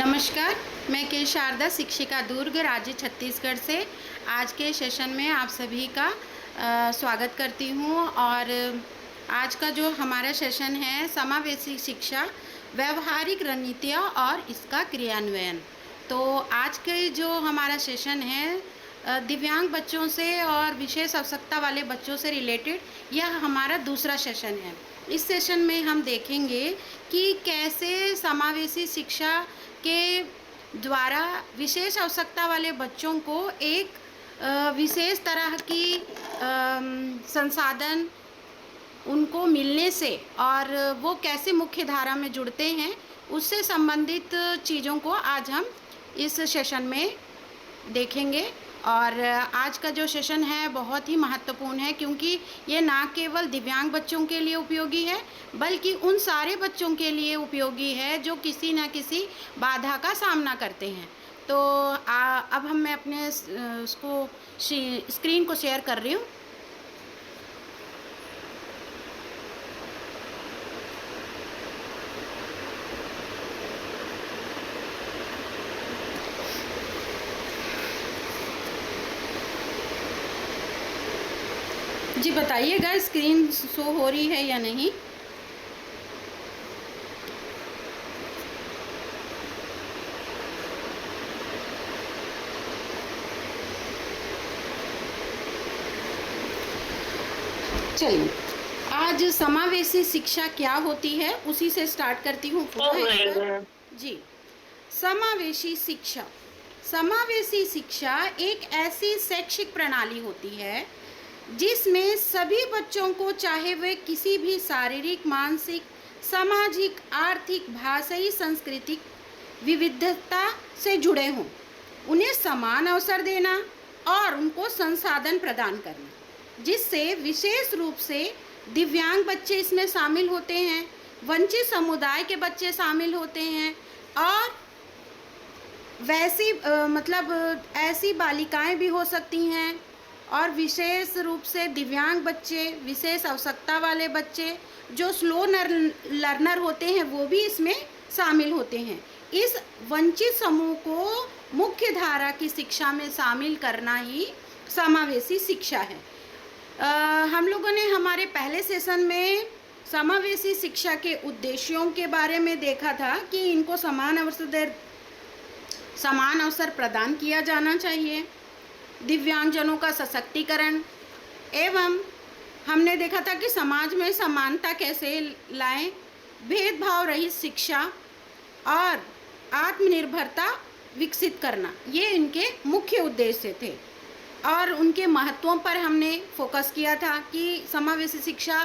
नमस्कार, मैं के शारदा शिक्षिका दुर्ग राज्य छत्तीसगढ़ से आज के सेशन में आप सभी का स्वागत करती हूँ। और आज का जो हमारा सेशन है समावेशी शिक्षा, व्यवहारिक रणनीतियाँ और इसका क्रियान्वयन। तो आज के जो हमारा सेशन है दिव्यांग बच्चों से और विशेष आवश्यकता वाले बच्चों से रिलेटेड, यह हमारा दूसरा सेशन है। इस सेशन में हम देखेंगे कि कैसे समावेशी शिक्षा के द्वारा विशेष आवश्यकता वाले बच्चों को एक विशेष तरह की संसाधन उनको मिलने से और वो कैसे मुख्य धारा में जुड़ते हैं, उससे संबंधित चीज़ों को आज हम इस सेशन में देखेंगे। और आज का जो सेशन है बहुत ही महत्वपूर्ण है, क्योंकि ये ना केवल दिव्यांग बच्चों के लिए उपयोगी है बल्कि उन सारे बच्चों के लिए उपयोगी है जो किसी न किसी बाधा का सामना करते हैं। तो अब मैं अपने उसको स्क्रीन को शेयर कर रही हूँ। जी बताइएगा स्क्रीन शो हो रही है या नहीं। चलिए, आज समावेशी शिक्षा क्या होती है उसी से स्टार्ट करती हूँ। जी, समावेशी शिक्षा। समावेशी शिक्षा एक ऐसी शैक्षिक प्रणाली होती है जिसमें सभी बच्चों को, चाहे वे किसी भी शारीरिक, मानसिक, सामाजिक, आर्थिक, भाषाई, सांस्कृतिक विविधता से जुड़े हों, उन्हें समान अवसर देना और उनको संसाधन प्रदान करना, जिससे विशेष रूप से दिव्यांग बच्चे इसमें शामिल होते हैं, वंचित समुदाय के बच्चे शामिल होते हैं और वैसी ऐसी बालिकाएं भी हो सकती हैं और विशेष रूप से दिव्यांग बच्चे, विशेष आवश्यकता वाले बच्चे जो स्लो लर्नर होते हैं वो भी इसमें शामिल होते हैं। इस वंचित समूह को मुख्य धारा की शिक्षा में शामिल करना ही समावेशी शिक्षा है। हम लोगों ने हमारे पहले सेशन में समावेशी शिक्षा के उद्देश्यों के बारे में देखा था कि इनको समान अवसर प्रदान किया जाना चाहिए, दिव्यांगजनों का सशक्तिकरण, एवं हमने देखा था कि समाज में समानता कैसे लाएं, भेदभाव रहित शिक्षा और आत्मनिर्भरता विकसित करना, ये इनके मुख्य उद्देश्य थे। और उनके महत्वों पर हमने फोकस किया था कि समावेशी शिक्षा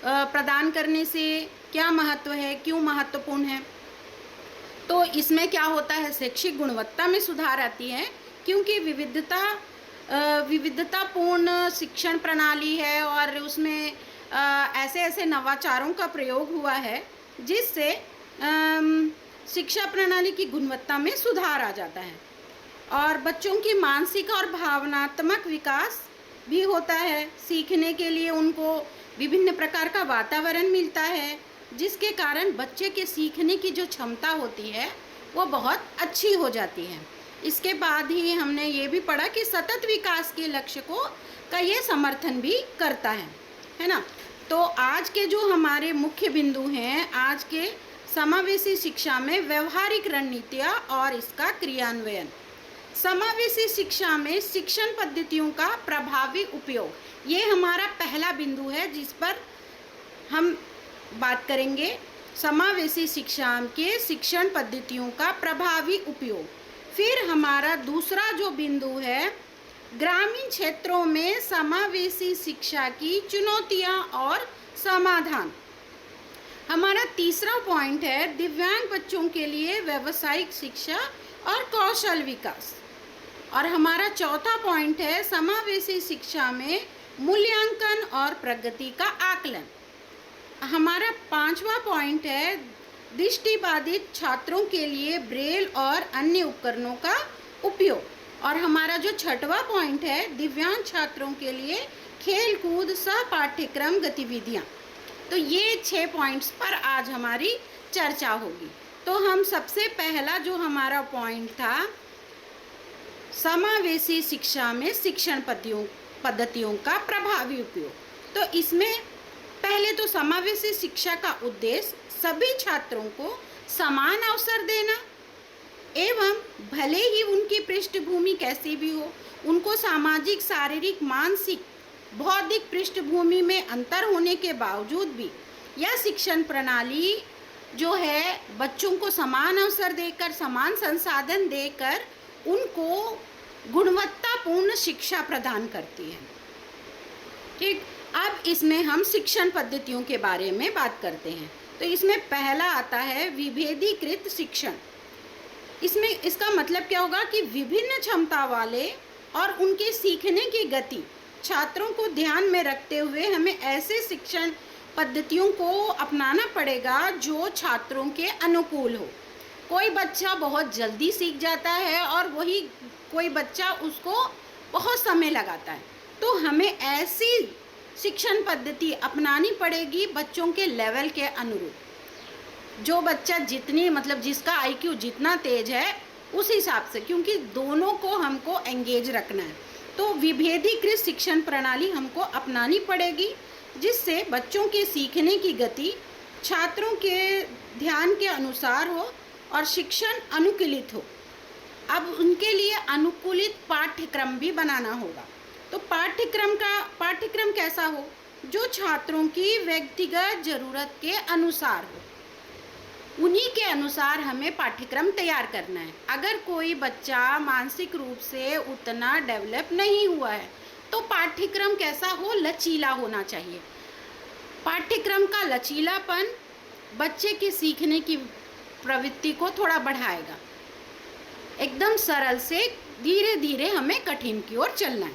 प्रदान करने से क्या महत्व है, क्यों महत्वपूर्ण है। तो इसमें क्या होता है, शैक्षिक गुणवत्ता में सुधार आती है, क्योंकि विविधतापूर्ण शिक्षण प्रणाली है और उसमें ऐसे नवाचारों का प्रयोग हुआ है जिससे शिक्षा प्रणाली की गुणवत्ता में सुधार आ जाता है और बच्चों की मानसिक और भावनात्मक विकास भी होता है। सीखने के लिए उनको विभिन्न प्रकार का वातावरण मिलता है, जिसके कारण बच्चे के सीखने की जो क्षमता होती है वो बहुत अच्छी हो जाती है। इसके बाद ही हमने ये भी पढ़ा कि सतत विकास के लक्ष्य का ये समर्थन भी करता है ना। तो आज के जो हमारे मुख्य बिंदु हैं आज के समावेशी शिक्षा में, व्यवहारिक रणनीतियाँ और इसका क्रियान्वयन। समावेशी शिक्षा में शिक्षण पद्धतियों का प्रभावी उपयोग, ये हमारा पहला बिंदु है जिस पर हम बात करेंगे। समावेशी शिक्षा के शिक्षण पद्धतियों का प्रभावी उपयोग। फिर हमारा दूसरा जो बिंदु है, ग्रामीण क्षेत्रों में समावेशी शिक्षा की चुनौतियां और समाधान। हमारा तीसरा पॉइंट है, दिव्यांग बच्चों के लिए व्यावसायिक शिक्षा और कौशल विकास। और हमारा चौथा पॉइंट है, समावेशी शिक्षा में मूल्यांकन और प्रगति का आकलन। हमारा पांचवा पॉइंट है, दृष्टिबाधित छात्रों के लिए ब्रेल और अन्य उपकरणों का उपयोग। और हमारा जो छठवां पॉइंट है, दिव्यांग छात्रों के लिए खेल कूद सह पाठ्यक्रम गतिविधियाँ। तो ये 6 पॉइंट्स पर आज हमारी चर्चा होगी। तो हम सबसे पहला जो हमारा पॉइंट था, समावेशी शिक्षा में शिक्षण पद्धतियों का प्रभावी उपयोग। तो इसमें पहले तो समावेशी शिक्षा का उद्देश्य सभी छात्रों को समान अवसर देना एवं भले ही उनकी पृष्ठभूमि कैसी भी हो, उनको सामाजिक, शारीरिक, मानसिक, बौद्धिक पृष्ठभूमि में अंतर होने के बावजूद भी यह शिक्षण प्रणाली जो है बच्चों को समान अवसर देकर, समान संसाधन देकर उनको गुणवत्तापूर्ण शिक्षा प्रदान करती है। ठीक, अब इसमें हम शिक्षण पद्धतियों के बारे में बात करते हैं। तो इसमें पहला आता है विभेदीकृत शिक्षण। इसमें इसका मतलब क्या होगा कि विभिन्न क्षमता वाले और उनके सीखने की गति छात्रों को ध्यान में रखते हुए हमें ऐसे शिक्षण पद्धतियों को अपनाना पड़ेगा जो छात्रों के अनुकूल हो। कोई बच्चा बहुत जल्दी सीख जाता है और वही कोई बच्चा उसको बहुत समय लगाता है। तो हमें ऐसी शिक्षण पद्धति अपनानी पड़ेगी बच्चों के लेवल के अनुरूप। जो बच्चा जितनी मतलब जिसका आईक्यू जितना तेज है उस हिसाब से, क्योंकि दोनों को हमको एंगेज रखना है। तो विभेदीकृत शिक्षण प्रणाली हमको अपनानी पड़ेगी जिससे बच्चों के सीखने की गति छात्रों के ध्यान के अनुसार हो और शिक्षण अनुकूलित हो। अब उनके लिए अनुकूलित पाठ्यक्रम भी बनाना होगा। तो पाठ्यक्रम कैसा हो? जो छात्रों की व्यक्तिगत ज़रूरत के अनुसार हो, उन्हीं के अनुसार हमें पाठ्यक्रम तैयार करना है। अगर कोई बच्चा मानसिक रूप से उतना डेवलप नहीं हुआ है तो पाठ्यक्रम कैसा हो? लचीला होना चाहिए। पाठ्यक्रम का लचीलापन बच्चे के सीखने की प्रवृत्ति को थोड़ा बढ़ाएगा। एकदम सरल से धीरे धीरे हमें कठिन की ओर चलना है।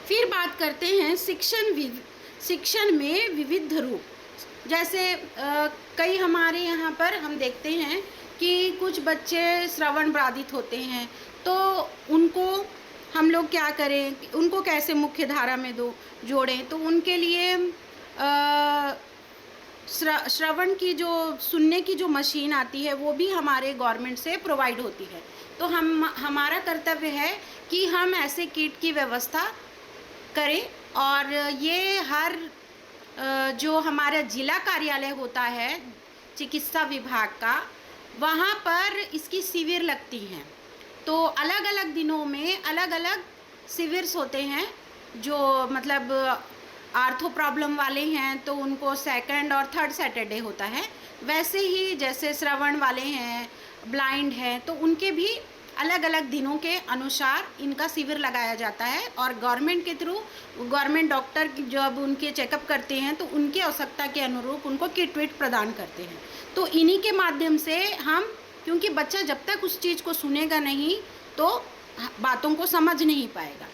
फिर बात करते हैं शिक्षण में विविध रूप। जैसे कई हमारे यहाँ पर हम देखते हैं कि कुछ बच्चे श्रवण बाधित होते हैं, तो उनको हम लोग क्या करें, उनको कैसे मुख्य धारा में जोड़ें। तो उनके लिए श्रवण की जो सुनने की जो मशीन आती है वो भी हमारे गवर्नमेंट से प्रोवाइड होती है। तो हमारा कर्तव्य है कि हम ऐसे किट की व्यवस्था करें और ये हर जो हमारा जिला कार्यालय होता है चिकित्सा विभाग का, वहाँ पर इसकी शिविर लगती हैं। तो अलग अलग दिनों में अलग अलग शिविर्स होते हैं। जो मतलब आर्थो प्रॉब्लम वाले हैं तो उनको सेकंड और थर्ड सैटरडे होता है। वैसे ही जैसे श्रवण वाले हैं, ब्लाइंड हैं, तो उनके भी अलग अलग दिनों के अनुसार इनका शिविर लगाया जाता है और गवर्नमेंट के थ्रू गवर्नमेंट डॉक्टर जब उनके चेकअप करते हैं तो उनकी आवश्यकता के अनुरूप उनको किट विट प्रदान करते हैं। तो इन्हीं के माध्यम से हम, क्योंकि बच्चा जब तक उस चीज़ को सुनेगा नहीं तो बातों को समझ नहीं पाएगा।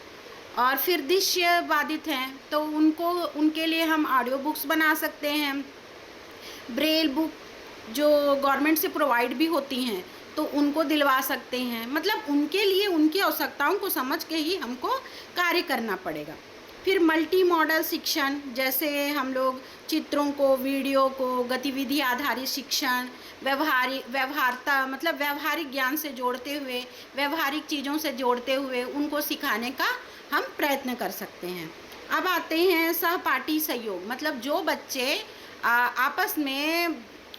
और फिर दृश्य बाधित हैं तो उनके लिए हम ऑडियो बुक्स बना सकते हैं, ब्रेल बुक जो गवर्नमेंट से प्रोवाइड भी होती हैं तो उनको दिलवा सकते हैं। मतलब उनके लिए उनकी आवश्यकताओं को समझ के ही हमको कार्य करना पड़ेगा। फिर मल्टी मॉडल शिक्षण, जैसे हम लोग चित्रों को, वीडियो को, गतिविधि आधारित शिक्षण, व्यवहारिकता मतलब व्यवहारिक ज्ञान से जोड़ते हुए, व्यवहारिक चीज़ों से जोड़ते हुए उनको सिखाने का हम प्रयत्न कर सकते हैं। अब आते हैं सहपाठी सहयोग। मतलब जो बच्चे आपस में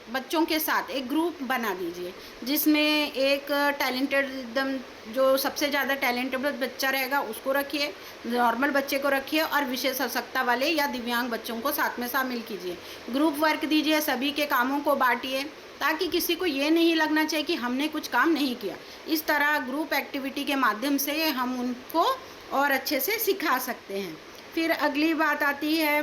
बच्चों के साथ एक ग्रुप बना दीजिए जिसमें एक टैलेंटेड, एकदम जो सबसे ज़्यादा टैलेंटेड बच्चा रहेगा उसको रखिए, नॉर्मल बच्चे को रखिए और विशेष आवश्यकता वाले या दिव्यांग बच्चों को साथ में शामिल कीजिए। ग्रुप वर्क दीजिए, सभी के कामों को बांटिए ताकि किसी को ये नहीं लगना चाहिए कि हमने कुछ काम नहीं किया। इस तरह ग्रुप एक्टिविटी के माध्यम से हम उनको और अच्छे से सिखा सकते हैं। फिर अगली बात आती है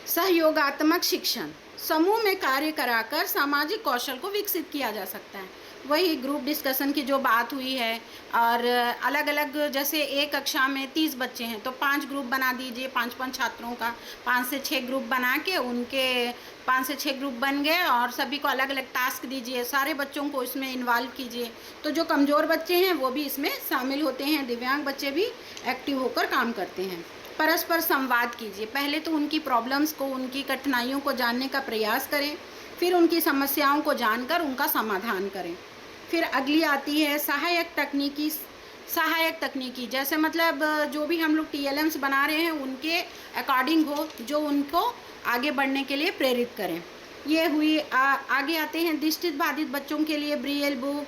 सहयोगात्मक शिक्षण। समूह में कार्य कराकर सामाजिक कौशल को विकसित किया जा सकता है। वही ग्रुप डिस्कशन की जो बात हुई है, और अलग अलग जैसे एक कक्षा में 30 बच्चे हैं तो 5 ग्रुप बना दीजिए, 5-5 छात्रों का 5 से 6 ग्रुप बना के उनके 5 से 6 ग्रुप बन गए और सभी को अलग अलग टास्क दीजिए, सारे बच्चों को इसमें इन्वॉल्व कीजिए। तो जो कमज़ोर बच्चे हैं वो भी इसमें शामिल होते हैं, दिव्यांग बच्चे भी एक्टिव होकर काम करते हैं। परस्पर संवाद कीजिए, पहले तो उनकी प्रॉब्लम्स को, उनकी कठिनाइयों को जानने का प्रयास करें, फिर उनकी समस्याओं को जानकर उनका समाधान करें। फिर अगली आती है सहायक तकनीकी, जैसे मतलब जो भी हम लोग टीएलएम्स बना रहे हैं उनके अकॉर्डिंग हो, जो उनको आगे बढ़ने के लिए प्रेरित करें। ये हुई। आगे आते हैं दृष्टि बाधित बच्चों के लिए ब्रेल बुक,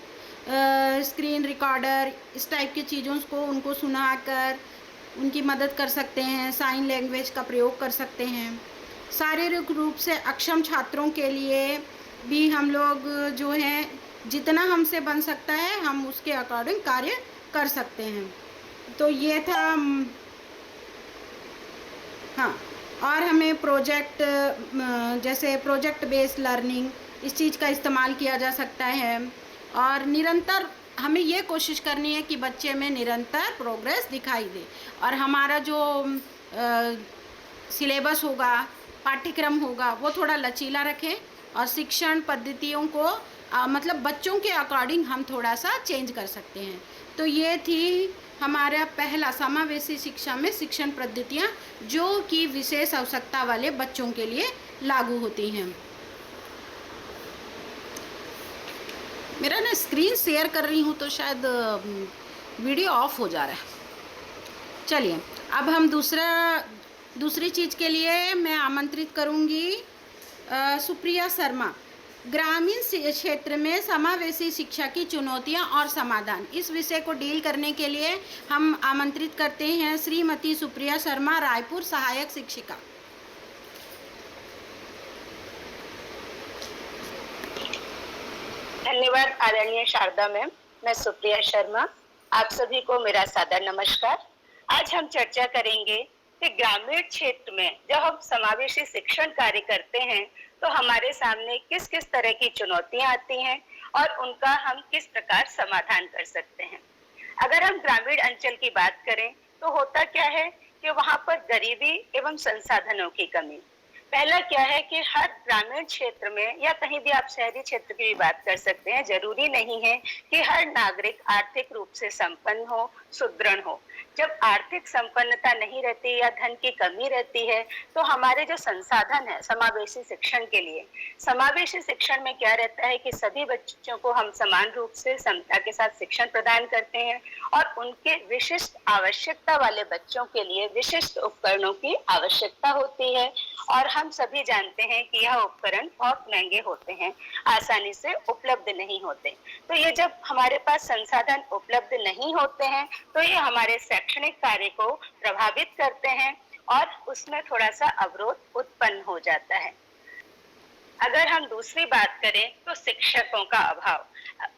स्क्रीन रिकॉर्डर, इस टाइप की चीज़ों को उनको सुनाकर उनकी मदद कर सकते हैं। साइन लैंग्वेज का प्रयोग कर सकते हैं। शारीरिक रूप से अक्षम छात्रों के लिए भी हम लोग जो है जितना हमसे बन सकता है हम उसके अकॉर्डिंग कार्य कर सकते हैं। तो ये था। हाँ, और हमें प्रोजेक्ट जैसे प्रोजेक्ट बेस्ड लर्निंग, इस चीज़ का इस्तेमाल किया जा सकता है। और निरंतर हमें ये कोशिश करनी है कि बच्चे में निरंतर प्रोग्रेस दिखाई दे, और हमारा जो सिलेबस होगा, पाठ्यक्रम होगा, वो थोड़ा लचीला रखें और शिक्षण पद्धतियों को मतलब बच्चों के अकॉर्डिंग हम थोड़ा सा चेंज कर सकते हैं। तो ये थी हमारा पहला समावेशी शिक्षा में शिक्षण पद्धतियाँ जो कि विशेष आवश्यकता वाले बच्चों के लिए लागू होती हैं। मेरा ना स्क्रीन शेयर कर रही हूँ तो शायद वीडियो ऑफ हो जा रहा है। चलिए, अब हम दूसरी चीज़ के लिए मैं आमंत्रित करूँगी सुप्रिया शर्मा। ग्रामीण क्षेत्र में समावेशी शिक्षा की चुनौतियां और समाधान, इस विषय को डील करने के लिए हम आमंत्रित करते हैं श्रीमती सुप्रिया शर्मा, रायपुर, सहायक शिक्षिका। धन्यवाद आदरणीय शारदा मैम। मैं सुप्रिया शर्मा, आप सभी को मेरा सादर नमस्कार। आज हम चर्चा करेंगे कि ग्रामीण क्षेत्र में जब हम समावेशी शिक्षण कार्य करते हैं तो हमारे सामने किस किस तरह की चुनौतियां आती हैं और उनका हम किस प्रकार समाधान कर सकते हैं। अगर हम ग्रामीण अंचल की बात करें तो होता क्या है कि वहां पर गरीबी एवं संसाधनों की कमी। पहला क्या है कि हर ग्रामीण क्षेत्र में या कहीं भी आप शहरी क्षेत्र की भी बात कर सकते हैं, जरूरी नहीं है कि हर नागरिक आर्थिक रूप से संपन्न हो, सुदृढ़ हो। जब आर्थिक संपन्नता नहीं रहती या धन की कमी रहती है तो हमारे जो संसाधन है समावेशी शिक्षण के लिए, समावेशी शिक्षण में क्या रहता है कि सभी बच्चों को हम समान रूप से समता के साथ शिक्षण प्रदान करते हैं और उनके विशिष्ट आवश्यकता वाले बच्चों के लिए विशिष्ट उपकरणों की आवश्यकता होती है। और हम सभी जानते हैं कि यह उपकरण बहुत महंगे होते हैं, आसानी से उपलब्ध नहीं होते। तो ये जब हमारे पास संसाधन उपलब्ध नहीं होते हैं तो ये हमारे शैक्षणिक कार्य को प्रभावित करते हैं और उसमें थोड़ा सा अवरोध उत्पन्न हो जाता है। अगर हम दूसरी बात करें तो शिक्षकों का अभाव।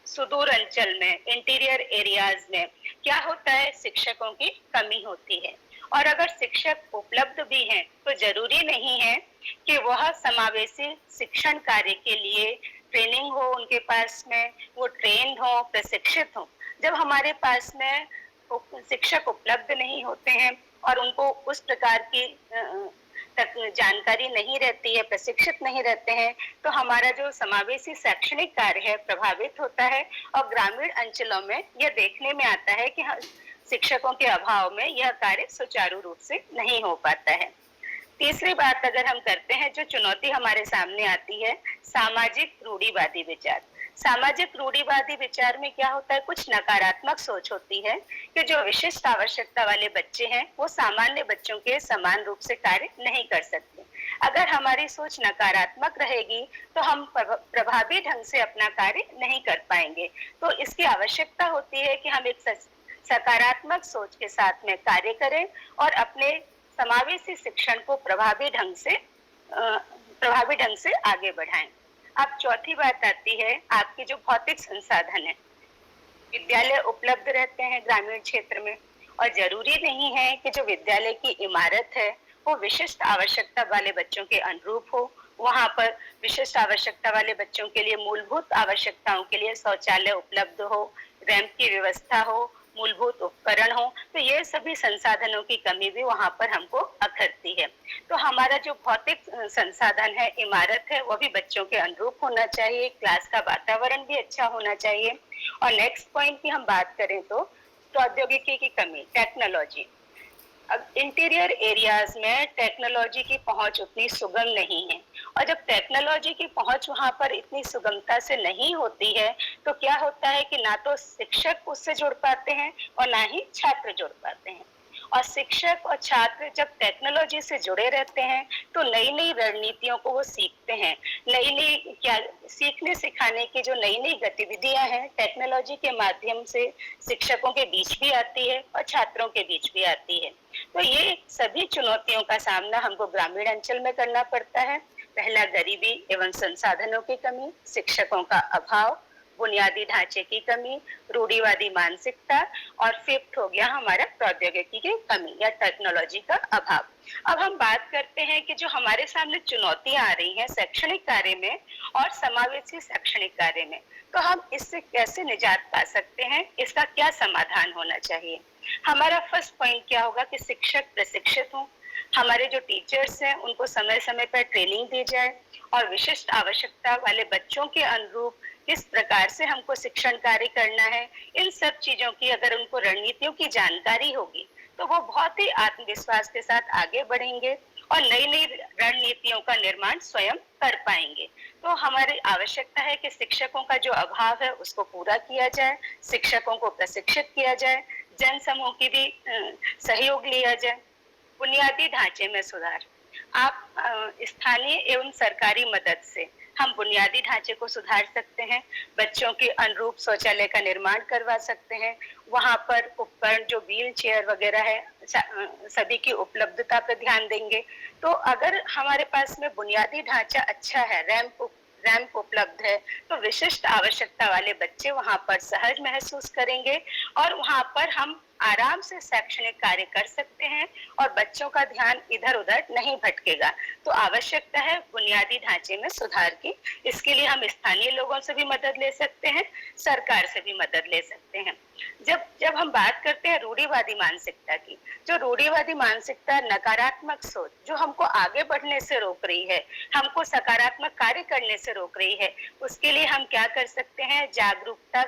सुदूर अंचल में, इंटीरियर एरियाज में क्या होता है, शिक्षकों की कमी होती है। और अगर शिक्षक उपलब्ध भी हैं तो जरूरी नहीं है कि वह समावेशी शिक्षण कार्य के लिए ट्रेनिंग हो उनके पास में, वो ट्रेन्ड हो, प्रशिक्षित हो। जब हमारे पास में शिक्षक उपलब्ध नहीं होते हैं और उनको उस प्रकार की तक जानकारी नहीं रहती है, प्रशिक्षित नहीं रहते हैं, तो हमारा जो समावेशी शैक्षणिक कार्य है प्रभावित होता है। और ग्रामीण अंचलों में यह देखने में आता है कि शिक्षकों के अभाव में यह कार्य सुचारू रूप से नहीं हो पाता है। तीसरी बात अगर हम करते हैं, जो चुनौती हमारे सामने आती है, सामाजिक रूढ़िवादी विचार। सामाजिक रूढ़िवादी विचार में क्या होता है, कुछ नकारात्मक सोच होती है कि जो विशिष्ट आवश्यकता वाले बच्चे हैं वो सामान्य बच्चों के समान रूप से कार्य नहीं कर सकते। अगर हमारी सोच नकारात्मक रहेगी तो हम प्रभावी ढंग से अपना कार्य नहीं कर पाएंगे। तो इसकी आवश्यकता होती है कि हम एक सकारात्मक सोच के साथ में कार्य करें और अपने समावेशी शिक्षण को प्रभावी ढंग से आगे बढ़ाएं। अब चौथी बात आती है आपकी जो भौतिक संसाधन है। विद्यालय उपलब्ध रहते हैं ग्रामीण क्षेत्र में और जरूरी नहीं है कि जो विद्यालय की इमारत है वो विशिष्ट आवश्यकता वाले बच्चों के अनुरूप हो। वहां पर विशिष्ट आवश्यकता वाले बच्चों के लिए मूलभूत आवश्यकताओं के लिए शौचालय उपलब्ध हो, रैंप की व्यवस्था हो, मूलभूत उपकरण हो। तो ये सभी संसाधनों की कमी भी वहां पर हमको अखरती है। तो हमारा जो भौतिक संसाधन है, इमारत है, वो भी बच्चों के अनुरूप होना चाहिए, क्लास का वातावरण भी अच्छा होना चाहिए। और नेक्स्ट पॉइंट की हम बात करें तो प्रौद्योगिकी की कमी, टेक्नोलॉजी। अब इंटीरियर एरियाज में टेक्नोलॉजी की पहुंच उतनी सुगम नहीं है, और जब टेक्नोलॉजी की पहुंच वहां पर इतनी सुगमता से नहीं होती है तो क्या होता है कि ना तो शिक्षक उससे जुड़ पाते हैं और ना ही छात्र जुड़ पाते हैं। और शिक्षक और छात्र जब टेक्नोलॉजी से जुड़े रहते हैं तो नई नई रणनीतियों को वो सीखते हैं। नई नई क्या सीखने सिखाने की जो नई नई गतिविधियां हैं टेक्नोलॉजी के माध्यम से शिक्षकों के बीच भी आती है और छात्रों के बीच भी आती है। तो ये सभी चुनौतियों का सामना हमको ग्रामीण अंचल में करना पड़ता है। पहला, गरीबी एवं संसाधनों की कमी, शिक्षकों का अभाव, बुनियादी ढांचे की कमी, रूढ़िवादी मानसिकता, और फिफ्थ हो गया हमारा प्रौद्योगिकी की कमी या टेक्नोलॉजी का अभाव। अब हम बात करते हैं कि जो हमारे सामने चुनौतियां आ रही हैं शैक्षणिक कार्य में और समावेशी शैक्षणिक कार्य में, तो हम इससे कैसे निजात पा सकते हैं, इसका क्या समाधान होना चाहिए। हमारा फर्स्ट पॉइंट क्या होगा कि शिक्षक प्रशिक्षित हों, हमारे जो टीचर्स हैं उनको समय समय पर ट्रेनिंग दी जाए, और विशिष्ट आवश्यकता वाले बच्चों के अनुरूप किस प्रकार से हमको शिक्षण कार्य करना है, इन सब चीजों की अगर उनको रणनीतियों की जानकारी होगी तो वो बहुत ही आत्मविश्वास के साथ आगे बढ़ेंगे और नई नई रणनीतियों का निर्माण स्वयं कर पाएंगे। तो हमारी आवश्यकता है कि शिक्षकों का जो अभाव है उसको पूरा किया जाए, शिक्षकों को प्रशिक्षित किया जाए, जन समूह की भी सहयोग लिया जाए। बुनियादी ढांचे में सुधार, आप स्थानीय एवं सरकारी मदद से हम बुनियादी ढांचे को सुधार सकते हैं, बच्चों के अनुरूप शौचालय का निर्माण करवा सकते हैं, वहां पर उपकरण जो व्हील चेयर वगैरह है सभी की उपलब्धता पर ध्यान देंगे। तो अगर हमारे पास में बुनियादी ढांचा अच्छा है, रैंप उपलब्ध है, तो विशिष्ट आवश्यकता वाले बच्चे वहां पर सहज महसूस करेंगे और वहां पर हम आराम से शैक्षणिक कार्य कर सकते हैं और बच्चों का ध्यान इधर उधर नहीं भटकेगा। तो आवश्यकता है बुनियादी ढांचे में सुधार की। इसके लिए हम स्थानीय लोगों से भी मदद ले सकते हैं, सरकार से भी मदद ले सकते हैं। जब हम बात करते हैं रूढ़िवादी मानसिकता की, जो रूढ़िवादी मानसिकता नकारात्मक सोच जो हमको आगे बढ़ने से रोक रही है, हमको सकारात्मक कार्य करने से रोक रही है, उसके लिए हम क्या कर सकते हैं, जागरूकता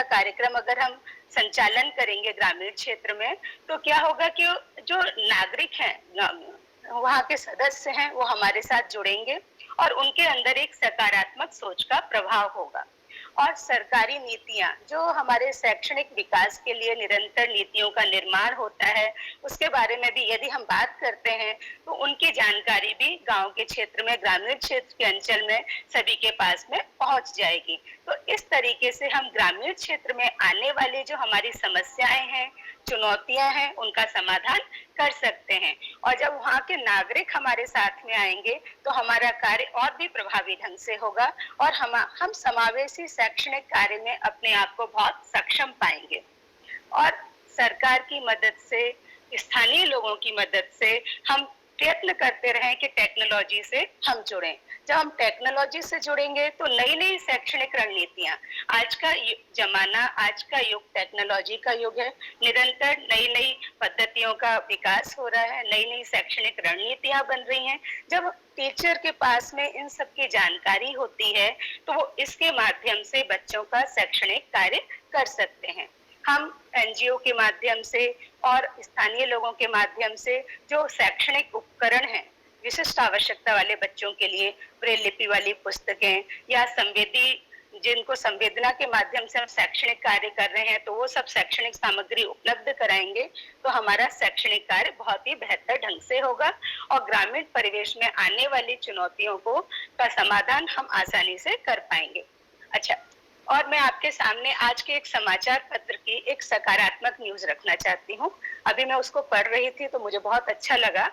कार्यक्रम अगर हम संचालन करेंगे ग्रामीण क्षेत्र में, तो क्या होगा कि जो नागरिक हैं वहाँ के सदस्य हैं वो हमारे साथ जुड़ेंगे और उनके अंदर एक सकारात्मक सोच का प्रभाव होगा। और सरकारी नीतियां जो हमारे शैक्षणिक विकास के लिए निरंतर नीतियों का निर्माण होता है, उसके बारे में भी यदि हम बात करते हैं तो उनकी जानकारी भी गांव के क्षेत्र में, ग्रामीण क्षेत्र के अंचल में सभी के पास में पहुंच जाएगी। तो इस तरीके से हम ग्रामीण क्षेत्र में आने वाली जो हमारी समस्याएं हैं, चुनौतियां हैं, उनका समाधान कर सकते हैं। और जब वहाँ के नागरिक हमारे साथ में आएंगे तो हमारा कार्य और भी प्रभावी ढंग से होगा और हम समावेशी शैक्षणिक कार्य में अपने आप को बहुत सक्षम पाएंगे। और सरकार की मदद से, स्थानीय लोगों की मदद से हम प्रयत्न करते रहें कि टेक्नोलॉजी से हम जुड़ें। जब हम टेक्नोलॉजी से जुड़ेंगे तो नई नई शैक्षणिक रणनीतियां, आज का जमाना, आज का युग टेक्नोलॉजी का युग है, निरंतर नई नई पद्धतियों का विकास हो रहा है, नई नई शैक्षणिक रणनीतियां बन रही हैं। जब टीचर के पास में इन सब की जानकारी होती है तो वो इसके माध्यम से बच्चों का शैक्षणिक कार्य कर सकते हैं। हम एनजीओ के माध्यम से और स्थानीय लोगों के माध्यम से जो शैक्षणिक उपकरण हैं, विशिष्ट आवश्यकता वाले बच्चों के लिए ब्रेल लिपि वाली पुस्तकें या जिनको संवेदना के माध्यम से हम शैक्षणिक कार्य कर रहे हैं, तो वो सब शैक्षणिक सामग्री उपलब्ध कराएंगे तो हमारा शैक्षणिक कार्य बहुत ही बेहतर ढंग से होगा और ग्रामीण परिवेश में आने वाली चुनौतियों का समाधान हम आसानी से कर पाएंगे। अच्छा, और मैं आपके सामने आज के एक समाचार पत्र की एक सकारात्मक न्यूज रखना चाहती हूँ। अभी मैं उसको पढ़ रही थी तो मुझे बहुत अच्छा लगा।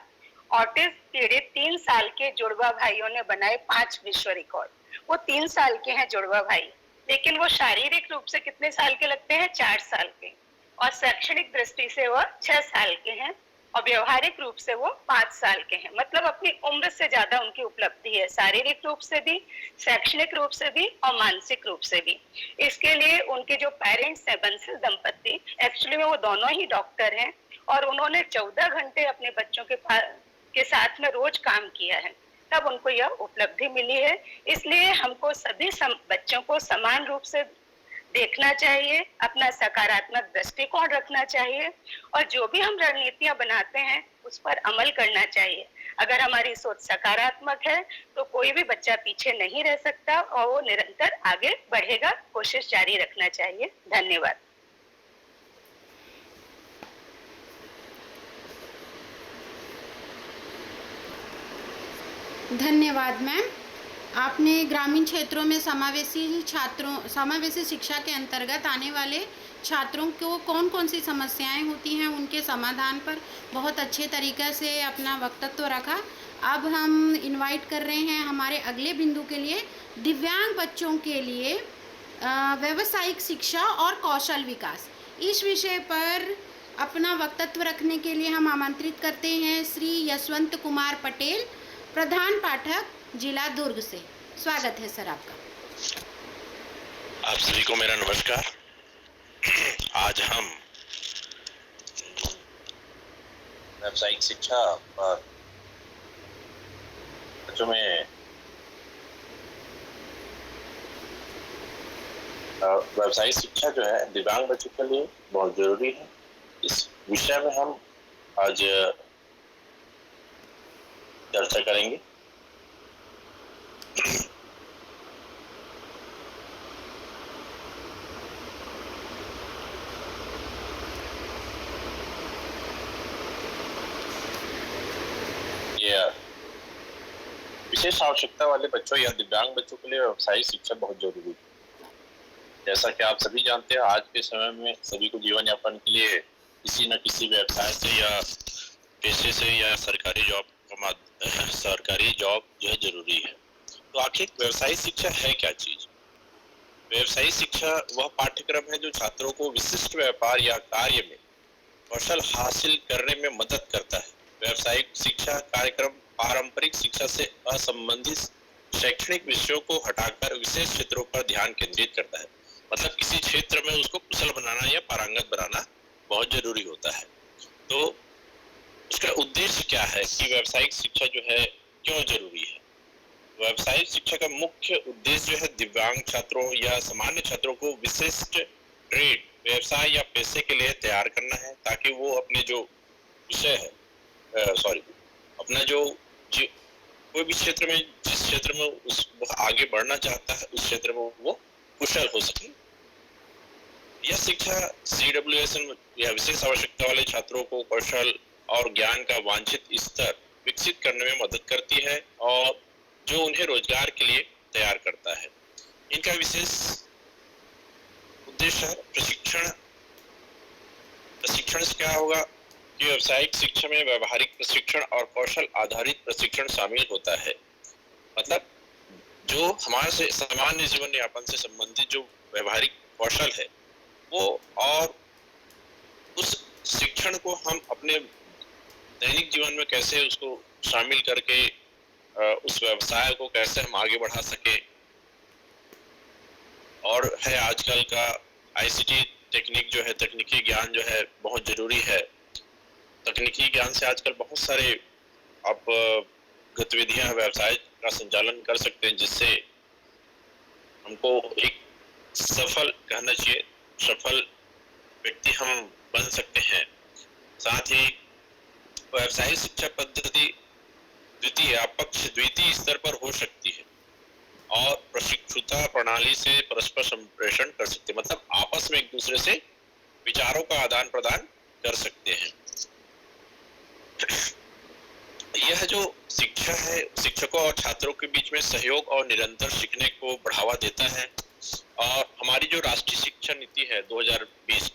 ऑटिज्म पीड़ित 3 साल के जुड़वा भाइयों ने बनाए 5 विश्व रिकॉर्ड। वो 3 साल के हैं जुड़वा भाई, लेकिन वो शारीरिक रूप से कितने साल के लगते हैं, 4 साल के, और शैक्षणिक दृष्टि से वो 6 साल के हैं और व्यवहारिक रूप से वो 5 साल के हैं। मतलब अपनी उम्र से ज्यादा उनकी उपलब्धि है, शारीरिक रूप से भी, शैक्षणिक रूप से भी और मानसिक रूप से भी। इसके लिए उनके जो पेरेंट्स हैं, बंसल दंपति, एक्चुअली में वो दोनों ही डॉक्टर हैं और उन्होंने 14 घंटे अपने बच्चों के साथ में रोज काम किया है, तब उनको यह उपलब्धि मिली है। इसलिए हमको सभी बच्चों को समान रूप से देखना चाहिए, अपना सकारात्मक दृष्टिकोण रखना चाहिए और जो भी हम रणनीतियां बनाते हैं उस पर अमल करना चाहिए। अगर हमारी सोच सकारात्मक है तो कोई भी बच्चा पीछे नहीं रह सकता और वो निरंतर आगे बढ़ेगा। कोशिश जारी रखना चाहिए। धन्यवाद। धन्यवाद मैम। आपने ग्रामीण क्षेत्रों में समावेशी शिक्षा के अंतर्गत आने वाले छात्रों को कौन कौन सी समस्याएं होती हैं उनके समाधान पर बहुत अच्छे तरीके से अपना वक्तव्य रखा। अब हम इनवाइट कर रहे हैं हमारे अगले बिंदु के लिए दिव्यांग बच्चों के लिए व्यावसायिक शिक्षा और कौशल विकास। इस विषय पर अपना वक्तव्य रखने के लिए हम आमंत्रित करते हैं श्री यशवंत कुमार पटेल, प्रधान पाठक, जिला दुर्ग से। स्वागत है सर आपका। आप सभी को मेरा नमस्कार। आज हम व्यावसायिक शिक्षा पर बच्चों में व्यावसायिक शिक्षा जो है दिव्यांग बच्चों के लिए बहुत जरूरी है, इस विषय में हम आज चर्चा करेंगे। विशेष आवश्यकता वाले बच्चों या दिव्यांग बच्चों के लिए व्यावसायिक शिक्षा बहुत जरूरी है। जैसा कि आप सभी जानते हैं, आज के समय में सभी को जीवन यापन के लिए किसी न किसी व्यवसाय से या पेशे से या सरकारी जॉब जो है जरूरी है। तो आखिर व्यावसायिक शिक्षा है क्या चीज? व्यावसायिक शिक्षा वह पाठ्यक्रम है जो छात्रों को विशिष्ट व्यापार या कार्य में कौशल हासिल करने में मदद करता है। व्यावसायिक शिक्षा कार्यक्रम पारंपरिक शिक्षा से असंबंधित शैक्षणिक विषयों को हटाकर विशेष क्षेत्रों पर ध्यान केंद्रित करता है। मतलब किसी क्षेत्र में उसको कुशल बनाना या पारंगत बनाना बहुत जरूरी होता है। तो उसका उद्देश्य क्या है कि व्यावसायिक शिक्षा जो है क्यों जरूरी है? व्यावसायिक शिक्षा का मुख्य उद्देश्य जो है दिव्यांग छात्रों या सामान्य छात्रों को विशिष्ट ट्रेड, व्यवसाय या पेशे के लिए तैयार करना है, ताकि वो अपने जो विषय है अपना जो कोई भी क्षेत्र में, जिस क्षेत्र में वो आगे बढ़ना चाहता है उस क्षेत्र में वो कुशल हो सके। यह शिक्षा CWSN या विशेष आवश्यकता वाले छात्रों को कौशल और ज्ञान का वांछित स्तर विकसित करने में मदद करती है और जो उन्हें रोजगार के लिए तैयार करता है। इनका विशेष उद्देश्य है प्रशिक्षण। प्रशिक्षण से क्या होगा कि व्यावसायिक शिक्षा में व्यवहारिक प्रशिक्षण और कौशल आधारित प्रशिक्षण शामिल होता है। मतलब जो हमारे से सामान्य जीवन यापन से संबंधित जो व्यवहारिक कौशल है वो, और उस शिक्षण को हम अपने दैनिक जीवन में कैसे उसको शामिल करके उस व्यवसाय को कैसे हम आगे बढ़ा सके। और है आजकल का ICT टेक्निक जो है, तकनीकी ज्ञान जो है बहुत जरूरी है। तकनीकी ज्ञान से आजकल बहुत सारे आप गतिविधियां व्यवसाय का संचालन कर सकते हैं, जिससे हमको एक सफल कहना चाहिए, सफल व्यक्ति हम बन सकते हैं। साथ ही व्यावसायिक शिक्षा पद्धति द्वितीय स्तर पर हो सकती है और प्रशिक्षुता प्रणाली से परस्पर संप्रेषण कर सकते हैं। मतलब आपस में एक दूसरे से विचारों का आदान प्रदान कर सकते हैं। यह जो शिक्षा है शिक्षकों और छात्रों के बीच में सहयोग और निरंतर सीखने को बढ़ावा देता है। और हमारी जो राष्ट्रीय शिक्षा नीति है 2020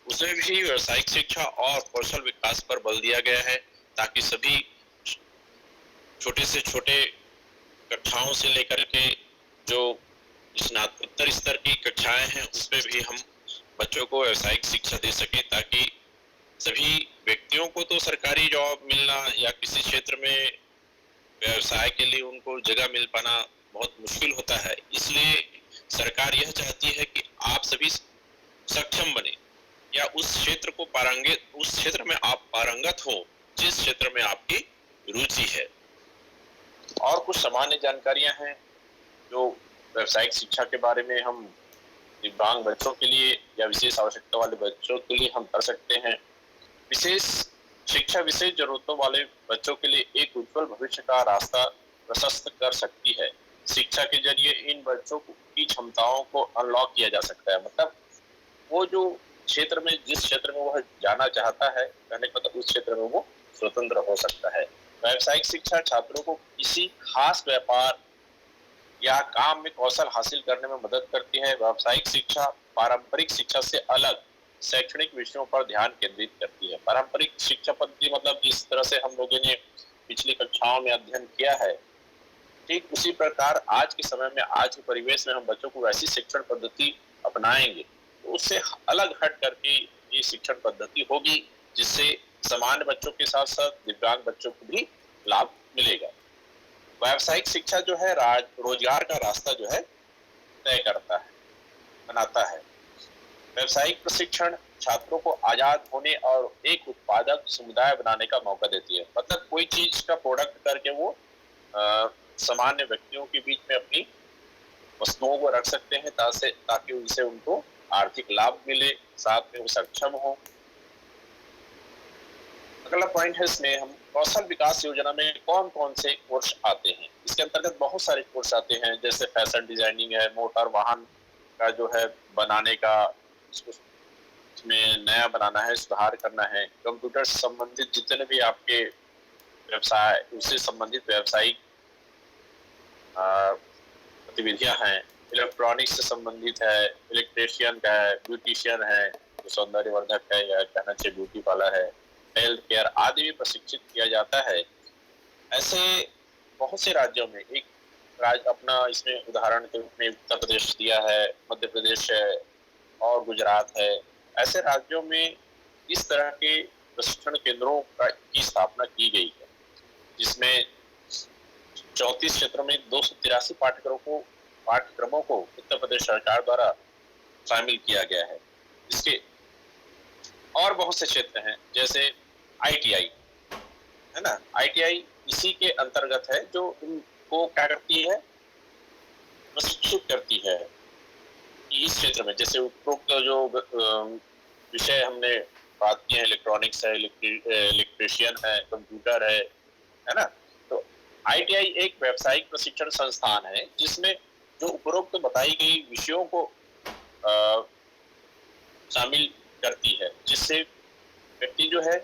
उसमें भी व्यावसायिक शिक्षा और कौशल विकास पर बल दिया गया है, ताकि सभी छोटे से छोटे कक्षाओं से लेकर के जो स्नातकोत्तर स्तर की कक्षाएं हैं उसमें भी हम बच्चों को व्यावसायिक शिक्षा दे सके, ताकि सभी व्यक्तियों को तो सरकारी जॉब मिलना या किसी क्षेत्र में व्यवसाय के लिए उनको जगह मिल पाना बहुत मुश्किल होता है। इसलिए सरकार यह चाहती है कि आप सभी सक्षम बने या उस क्षेत्र में आप पारंगत हो जिस क्षेत्र में आपकी रुचि है। और कुछ सामान्य जानकारियां हैं जो व्यावसायिक शिक्षा के बारे में हम दिव्यांग बच्चों के लिए या विशेष आवश्यकता वाले बच्चों के लिए हम कर सकते हैं। विशेष शिक्षा विशेष जरूरतों वाले बच्चों के लिए एक उज्जवल भविष्य का रास्ता प्रशस्त कर सकती है। शिक्षा के जरिए इन बच्चों की क्षमताओं को अनलॉक किया जा सकता है। मतलब वो जो क्षेत्र में जिस क्षेत्र में वह जाना चाहता है, कहने का मतलब उस क्षेत्र में वो स्वतंत्र हो सकता है। व्यावसायिक शिक्षा छात्रों को किसी खास व्यापार या काम में कौशल हासिल करने में मदद करती है। व्यावसायिक शिक्षा पारंपरिक शिक्षा से अलग शैक्षणिक विषयों पर ध्यान केंद्रित करती है। पारंपरिक शिक्षा पद्धति मतलब जिस तरह से हम लोगों ने पिछली कक्षाओं में अध्ययन किया है, ठीक उसी प्रकार आज के समय में, आज के परिवेश में हम बच्चों को वैसी शिक्षण पद्धति अपनाएंगे तो उससे अलग हट करके ये शिक्षण पद्धति होगी, जिससे सामान्य बच्चों के साथ साथ दिव्यांग बच्चों को भी लाभ मिलेगा। व्यावसायिक शिक्षा जो है रोजगार का रास्ता जो है तय करता है, बनाता है। व्यावसायिक प्रशिक्षण छात्रों को आजाद होने और एक उत्पादक समुदाय बनाने का मौका देती है। मतलब कोई चीज का प्रोडक्ट करके वो सामान्य व्यक्तियों के बीच में अपनी वस्तुओं को रख सकते हैं ताकि उनसे उनको आर्थिक लाभ मिले, साथ में वो सक्षम हो। अगला पॉइंट है इसमें हम कौशल विकास योजना में कौन कौन से कोर्स आते हैं। इसके अंतर्गत बहुत सारे कोर्स आते हैं, जैसे फैशन डिजाइनिंग है, मोटर वाहन का जो है बनाने का, इसमें नया बनाना है, सुधार करना है। कंप्यूटर से संबंधित जितने भी आपके व्यवसाय, उससे संबंधित व्यावसायिक गतिविधियां हैं। इलेक्ट्रॉनिक्स से संबंधित है, इलेक्ट्रीशियन का है, ब्यूटिशियन है, जो सौंदर्यवर्धक है या कहना चाहिए ब्यूटी पार्लर है, हेल्थ केयर आदि भी प्रशिक्षित किया जाता है। ऐसे बहुत से राज्यों में, एक राज्य अपना इसमें उदाहरण के रूप में उत्तर प्रदेश दिया है, मध्य प्रदेश है और गुजरात है। ऐसे राज्यों में इस तरह के प्रशिक्षण केंद्रों की स्थापना की गई है, जिसमें 34 क्षेत्रों में 283 पाठ्यक्रमों को उत्तर प्रदेश सरकार द्वारा शामिल किया गया है। इसके और बहुत से क्षेत्र हैं, जैसे ITI है ना। ITI इसी के अंतर्गत है, जो उनको क्या करती है, प्रशिक्षित करती है इस क्षेत्र में। जैसे उपरोक्त जो विषय हमने बात की है, इलेक्ट्रॉनिक्स है, इलेक्ट्रीशियन है, कंप्यूटर है ना। तो ITI एक व्यावसायिक प्रशिक्षण संस्थान है, जिसमें जो उपरोक्त बताई गई विषयों को शामिल करती है, जिससे व्यक्ति जो है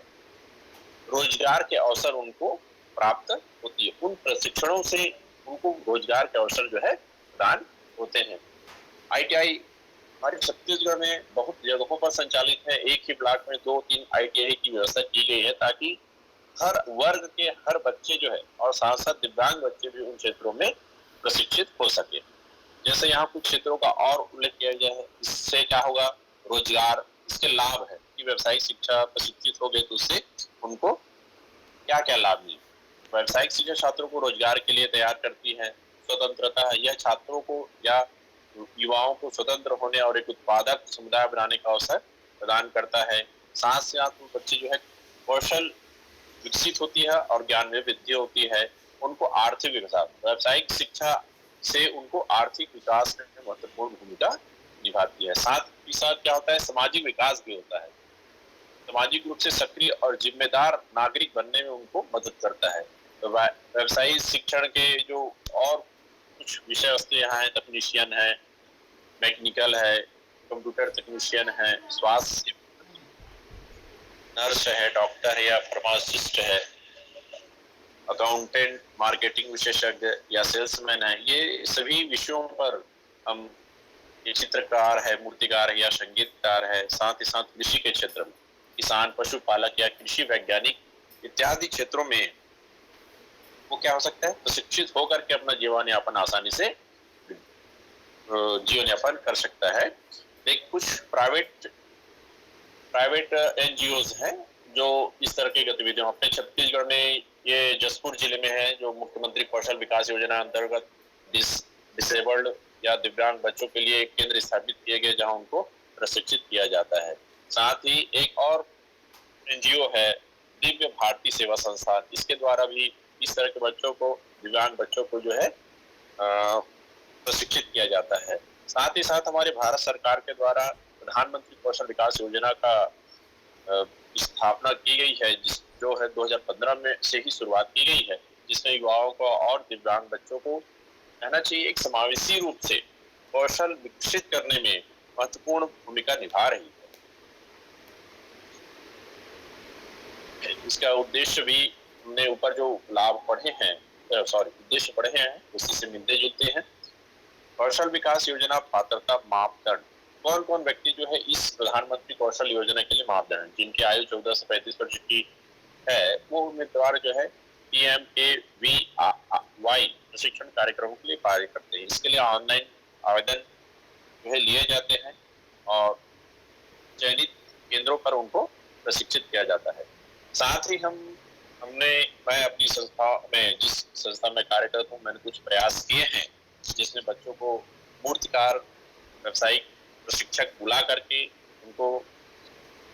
रोजगार के अवसर उनको प्राप्त होती है। उन प्रशिक्षणों से उनको रोजगार के अवसर जो है प्रदान होते हैं। ITI हमारे छत्तीसगढ़ में बहुत जगहों पर संचालित है। एक ही ब्लॉक में 2-3 ITI की व्यवस्था की गई है, ताकि हर वर्ग के हर बच्चे जो है और साथ साथ दिव्यांग बच्चे भी उन क्षेत्रों में प्रशिक्षित हो सके। जैसे यहाँ कुछ क्षेत्रों का और उल्लेख किया गया है। इससे क्या होगा, रोजगार, इसके लाभ है कि व्यावसायिक शिक्षा प्रशिक्षित हो गए तो उससे उनको क्या क्या लाभ मिले। व्यावसायिक शिक्षा छात्रों को रोजगार के लिए तैयार करती है। स्वतंत्रता है, यह छात्रों को या युवाओं को स्वतंत्र होने और एक उत्पादक समुदाय बनाने का अवसर प्रदान करता है। साथ साथ वो बच्चे जो है कौशल विकसित होती है और ज्ञान में वृद्धि होती है। उनको आर्थिक विकास, व्यावसायिक शिक्षा से उनको आर्थिक विकास में महत्वपूर्ण भूमिका निभाती है। साथ ही साथ क्या होता है, सामाजिक विकास भी होता है। सामाजिक रूप से सक्रिय और जिम्मेदार नागरिक बनने में उनको मदद करता है। तो व्यावसायिक शिक्षण के जो और कुछ विषय वस्तु यहाँ है, तकनीशियन है, मैकेनिकल है, कंप्यूटर तकनीशियन है, स्वास्थ्य नर्स है, डॉक्टर है या फार्मासिस्ट है, अकाउंटेंट, मार्केटिंग विशेषज्ञ या सेल्समैन है। ये सभी विषयों पर हम, ये चित्रकार है, मूर्तिकार है या संगीतकार है। साथ ही साथ कृषि के क्षेत्र में किसान, पशुपालक या कृषि वैज्ञानिक इत्यादि क्षेत्रों में वो क्या हो सकता है, प्रशिक्षित होकर के अपना जीवन यापन आसानी से जीवन यापन कर सकता है। लेकिन कुछ प्राइवेट NGOs हैं जो इस तरह की गतिविधियों, अपने छत्तीसगढ़ में ये जसपुर जिले में है, जो मुख्यमंत्री कौशल विकास योजना अंतर्गत डिसेबल्ड या दिव्यांग बच्चों के लिए एक केंद्र स्थापित किए गए, जहां उनको प्रशिक्षित किया जाता है। साथ ही एक और NGO है, दिव्य भारती सेवा संस्थान। इसके द्वारा भी इस तरह के बच्चों को, दिव्यांग बच्चों को जो है प्रशिक्षित किया जाता है। साथ ही साथ हमारे भारत सरकार के द्वारा प्रधानमंत्री कौशल विकास योजना का स्थापना की गई है, जो है 2015 में से ही शुरुआत की गई है, जिसमें युवाओं को और दिव्यांग बच्चों को कहना चाहिए एक समावेशी रूप से कौशल विकसित करने में महत्वपूर्ण भूमिका निभा रही है। इसका उद्देश्य भी हमने ऊपर जो लाभ पढ़े हैं, उद्देश्य पढ़े हैं, उसी से मिलते जुलते हैं। कौशल विकास योजना पात्रता मापदंड, कौन कौन व्यक्ति जो है इस प्रधानमंत्री कौशल योजना के लिए मापदंड, जिनकी आयु 14 से 35 वर्ष की है, वो उम्मीदवार जो है PMKVY प्रशिक्षण कार्यक्रमों के लिए कार्य करते हैं। इसके लिए ऑनलाइन आवेदन जो है लिए जाते हैं और चयनित केंद्रों पर उनको प्रशिक्षित किया जाता है। साथ ही मैं अपनी संस्था में, जिस संस्था में कार्यरत हूँ, मैंने कुछ प्रयास किए हैं जिसमें बच्चों को मूर्तिकार व्यावसायिक प्रशिक्षक बुला करके उनको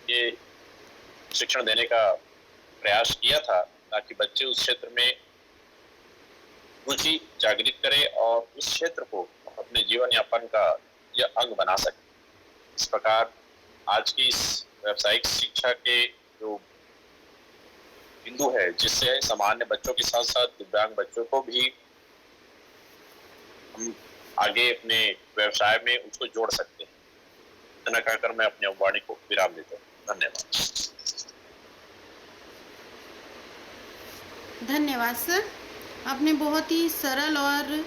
ये शिक्षण देने का प्रयास किया था, ताकि बच्चे उस क्षेत्र में रुचि जागृत करें और उस क्षेत्र को अपने जीवन यापन का यह अंग बना सकें। इस प्रकार आज की इस व्यावसायिक शिक्षा के जो बिंदु है, जिससे सामान्य बच्चों के साथ साथ दिव्यांग बच्चों को भी हम आगे अपने व्यवसाय में उसको जोड़ सकते हैं। इतना कहकर मैं अपनी वाणी को विराम देता हूँ। धन्यवाद। धन्यवाद सर, आपने बहुत ही सरल और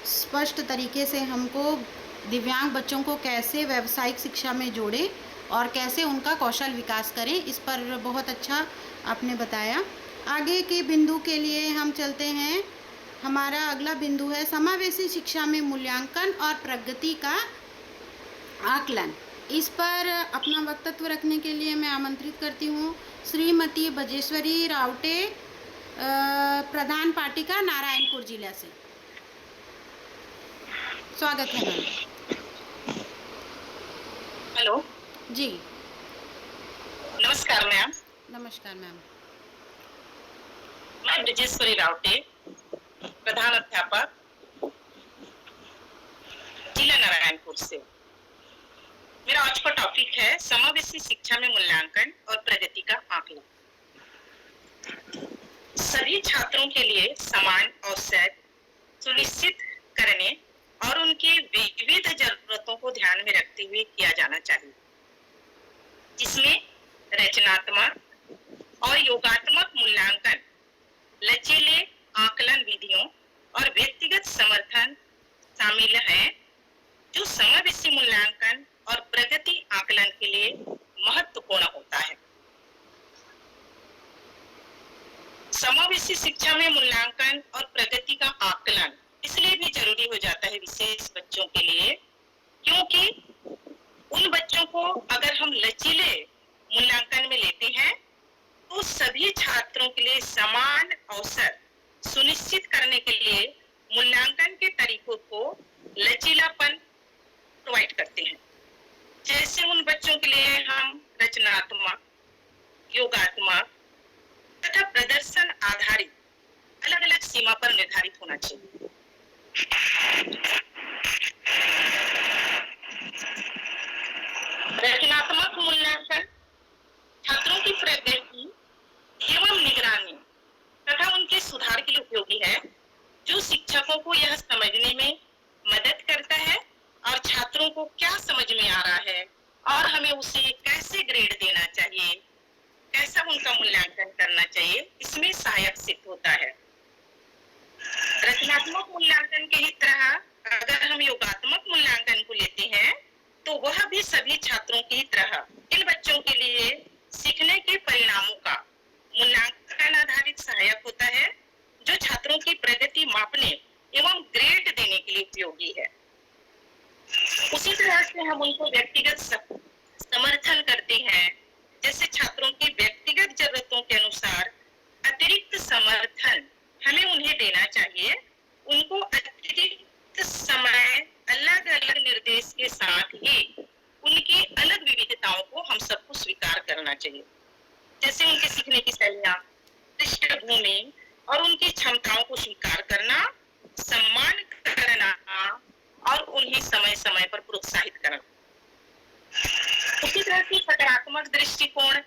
स्पष्ट तरीके से हमको दिव्यांग बच्चों को कैसे व्यावसायिक शिक्षा में जोड़ें और कैसे उनका कौशल विकास करें, इस पर बहुत अच्छा आपने बताया। आगे के बिंदु के लिए हम चलते हैं। हमारा अगला बिंदु है समावेशी शिक्षा में मूल्यांकन और प्रगति का आकलन। इस पर अपना वक्तव्य रखने के लिए मैं आमंत्रित करती हूँ श्रीमती बजेश्वरी रावटे, प्रधान पाटिका, नारायणपुर जिला से। स्वागत है मैम। हेलो जी नमस्कार मैम। नमस्कार मैम। मैं ब्रजेश्वरी रावटे, प्रधान अध्यापक, जिला नारायणपुर से। मेरा आज का टॉपिक है समावेशी शिक्षा में मूल्यांकन और प्रगति का आकलन। सभी छात्रों के लिए समान अवसर सुनिश्चित करने और उनकी विविध जरूरतों को ध्यान में रखते हुए किया जाना चाहिए, जिसमें रचनात्मक और योगात्मक मूल्यांकन, लचीले आकलन विधियों और व्यक्तिगत समर्थन शामिल है, जो समावेशी मूल्यांकन और प्रगति आकलन के लिए महत्वपूर्ण होता है। समावेशी शिक्षा में मूल्यांकन और प्रगति का आकलन इसलिए भी जरूरी हो जाता है विशेष बच्चों के लिए, क्योंकि उन बच्चों को अगर हम लचीले मूल्यांकन में लेते हैं तो सभी छात्रों के लिए समान अवसर सुनिश्चित करने के लिए मूल्यांकन के तरीकों को लचीलापन प्रोवाइड करते हैं। जैसे उन बच्चों के लिए हम रचनात्मक, योगात्मक तथा प्रदर्शन आधारित अलग अलग सीमा पर निर्धारित होना चाहिए। रचनात्मक मूल्यांकन छात्रों की प्रगति एवं निगरानी तथा उनके सुधार के लिए उपयोगी है, जो शिक्षकों को यह समझने में मदद करता है और छात्रों को क्या समझ में आ रहा है और हमें उसे कैसे ग्रेड देना चाहिए, कैसा उनका मूल्यांकन करना चाहिए, इसमें सहायक सिद्ध होता है। रचनात्मक मूल्यांकन के ही तरह अगर हम योगात्मक मूल्यांकन को लेते हैं तो वह भी सभी छात्रों की तरह इन बच्चों के लिए सीखने के परिणामों का मूल्यांकन आधारित सहायक होता है, जो छात्रों की प्रगति मापने एवं ग्रेड देने के लिए उपयोगी है। उसी तरह से हम उनको व्यक्तिगत समर्थन करते हैं, जैसे छात्रों की व्यक्तिगत जरूरतों के अनुसार अतिरिक्त समर्थन हमें उन्हें देना चाहिए। उनको अतिरिक्त समय, अलग अलग निर्देश के साथ ही उनकी अलग विविधताओं को हम सबको स्वीकार करना चाहिए। जैसे उनके सीखने की शैलियां, पृष्ठभूमि और उनकी क्षमताओं को स्वीकार करना, सम्मान करना और उन्हें समय समय पर प्रोत्साहित करना। उसी तरह से सकारात्मक दृष्टिकोण,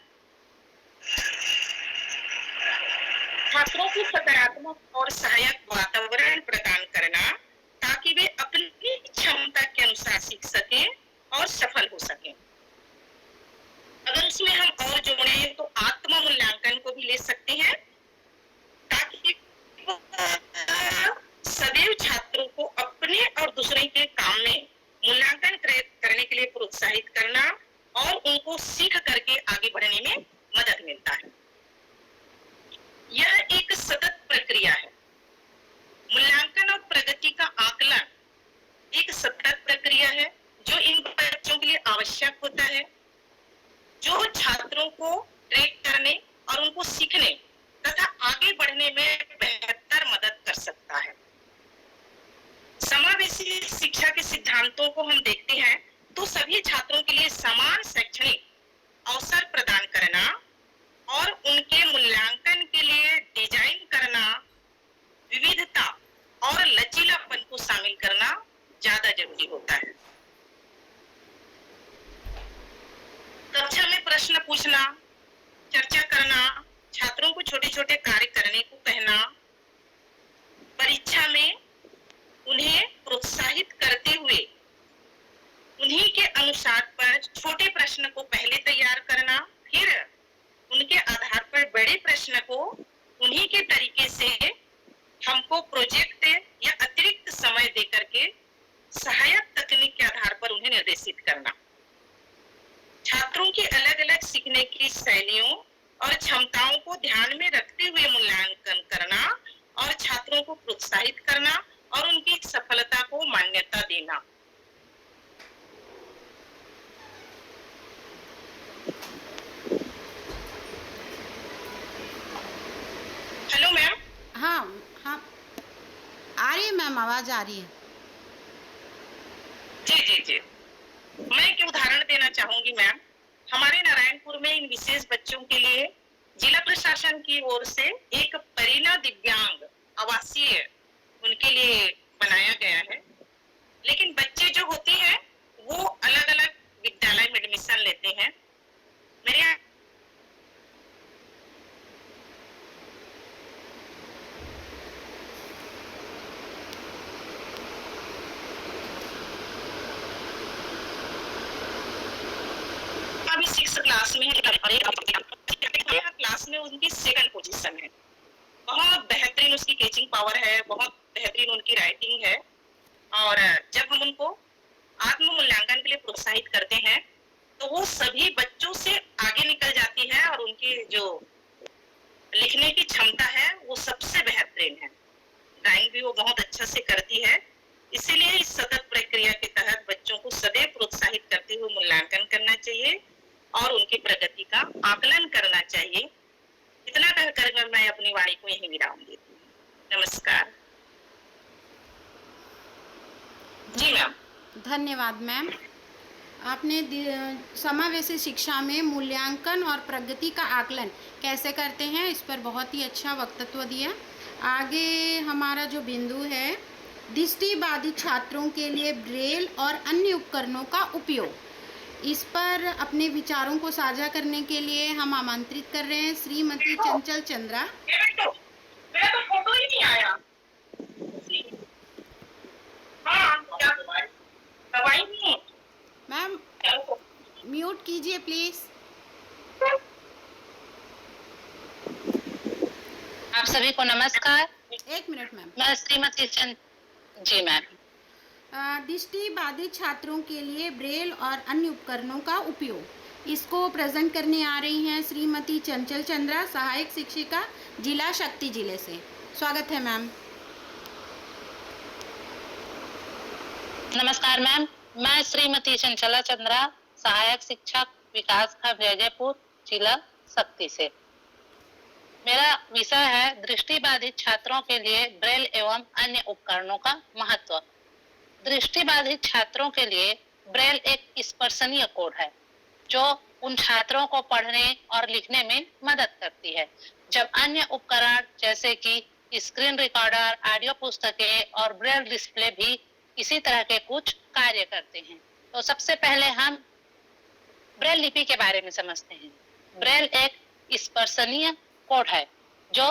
छात्रों को सकारात्मक और सहायक वातावरण प्रदान करना ताकि वे अपनी क्षमता के अनुसार सीख सकें और सफल हो सकें। अगर उसमें हम और जोड़ें तो आत्म मूल्यांकन को भी ले सकते हैं ताकि सदैव छात्रों को अपने और दूसरे के काम में मूल्यांकन करने के लिए प्रोत्साहित करना और उनको सीख करके आगे बढ़ने में मदद मिलता है। यह एक सतत प्रक्रिया है। मूल्यांकन और प्रगति का आकलन एक सतत प्रक्रिया है जो इन बच्चों के लिए आवश्यक होता है, जो छात्रों को ट्रैक करने और उनको सीखने तथा आगे बढ़ने में बेहतर मदद कर सकता है। समावेशी शिक्षा के सिद्धांतों को हम देखते हैं तो सभी छात्रों के लिए समान शैक्षणिक अवसर प्रदान करना और उनके मूल्यांकन के लिए डिजाइन करना, विविधता और लचीलापन को शामिल करना ज्यादा जरूरी होता है। कक्षा में प्रश्न पूछना, चर्चा करना, छात्रों को छोटे छोटे कार्य करने को कहना, परीक्षा में उन्हें प्रोत्साहित करते हुए उन्हीं के अनुसार पर छोटे प्रश्न को पहले तैयार करना, फिर उनके आधार पर बड़े प्रश्न को उन्हीं के तरीके से हमको प्रोजेक्ट या अतिरिक्त समय देकर के सहायक तकनीक के आधार पर उन्हें निर्देशित करना। छात्रों की अलग अलग सीखने की शैलियों और क्षमताओं को ध्यान में रखते हुए मूल्यांकन करना और छात्रों को प्रोत्साहित करना और उनकी सफलता को मान्यता देना। Hello ma'am. हाँ हाँ, आ रही है मैम, आवाज आ रही है। जी जी जी, मैं एक उदाहरण देना चाहूंगी मैम। हमारे नारायणपुर में इन विशेष बच्चों के लिए जिला प्रशासन की ओर से एक परिणा दिव्यांग आवासीय उनके लिए बनाया गया है। लेकिन बच्चे जो होते हैं वो अलग अलग विद्यालय में एडमिशन लेते हैं। मेरे यहाँ अभी 6 क्लास में क्लास में उनकी 2nd पोजीशन है। बहुत बेहतरीन उसकी कैचिंग पावर है, बहुत बेहतरीन उनकी राइटिंग है। और जब हम उनको आत्म मूल्यांकन के लिए प्रोत्साहित करते हैं तो वो सभी बच्चों से आगे निकल जाती है और उनकी जो लिखने की क्षमता है वो सबसे बेहतरीन है। ड्राइंग भी वो बहुत अच्छा से करती है। इसीलिए इस सतत प्रक्रिया के तहत बच्चों को सदैव प्रोत्साहित करते हुए मूल्यांकन करना चाहिए और उनकी प्रगति का आकलन करना चाहिए। इतना कहकर मैं अपनी वाणी को यहीं विराम देती हूँ। नमस्कार। जी मैम। धन्यवाद मैम। आपने समावेशी शिक्षा में मूल्यांकन और प्रगति का आकलन कैसे करते हैं इस पर बहुत ही अच्छा वक्तव्य दिया। आगे हमारा जो बिंदु है, दृष्टिबाधित छात्रों के लिए ब्रेल और अन्य उपकरणों का उपयोग, इस पर अपने विचारों को साझा करने के लिए हम आमंत्रित कर रहे हैं श्रीमती चंचल चंद्रा। मेरा तो फोटो ही नहीं आया। हाँ, क्या दवाई नहीं है मैम, म्यूट कीजिए प्लीज। आप सभी को नमस्कार। एक मिनट मैम। मैं श्रीमती जी मैम। दृष्टिबाधित छात्रों के लिए ब्रेल और अन्य उपकरणों का उपयोग, इसको प्रेजेंट करने आ रही हैं श्रीमती चंचल चंद्रा, सहायक शिक्षिका, जिला शक्ति जिले से। स्वागत है मैम। नमस्कार मैम, मैं श्रीमती चंचला चंद्रा, सहायक शिक्षक, विकास खंड जयपुर, जिला शक्ति से। मेरा विषय है दृष्टिबाधित छात्रों के लिए ब्रेल एवं अन्य उपकरणों का महत्व। दृष्टिबाधित छात्रों के लिए ब्रेल एक स्पर्शनीय कोड है जो उन छात्रों को पढ़ने और लिखने में मदद करती है, जब अन्य उपकरण जैसे कि स्क्रीन रिकॉर्डर, ऑडियो पुस्तकें और ब्रेल डिस्प्ले भी इसी तरह के कुछ कार्य करते हैं। तो सबसे पहले हम ब्रेल लिपि के बारे में समझते हैं। ब्रेल एक स्पर्शनीय कोड है। जो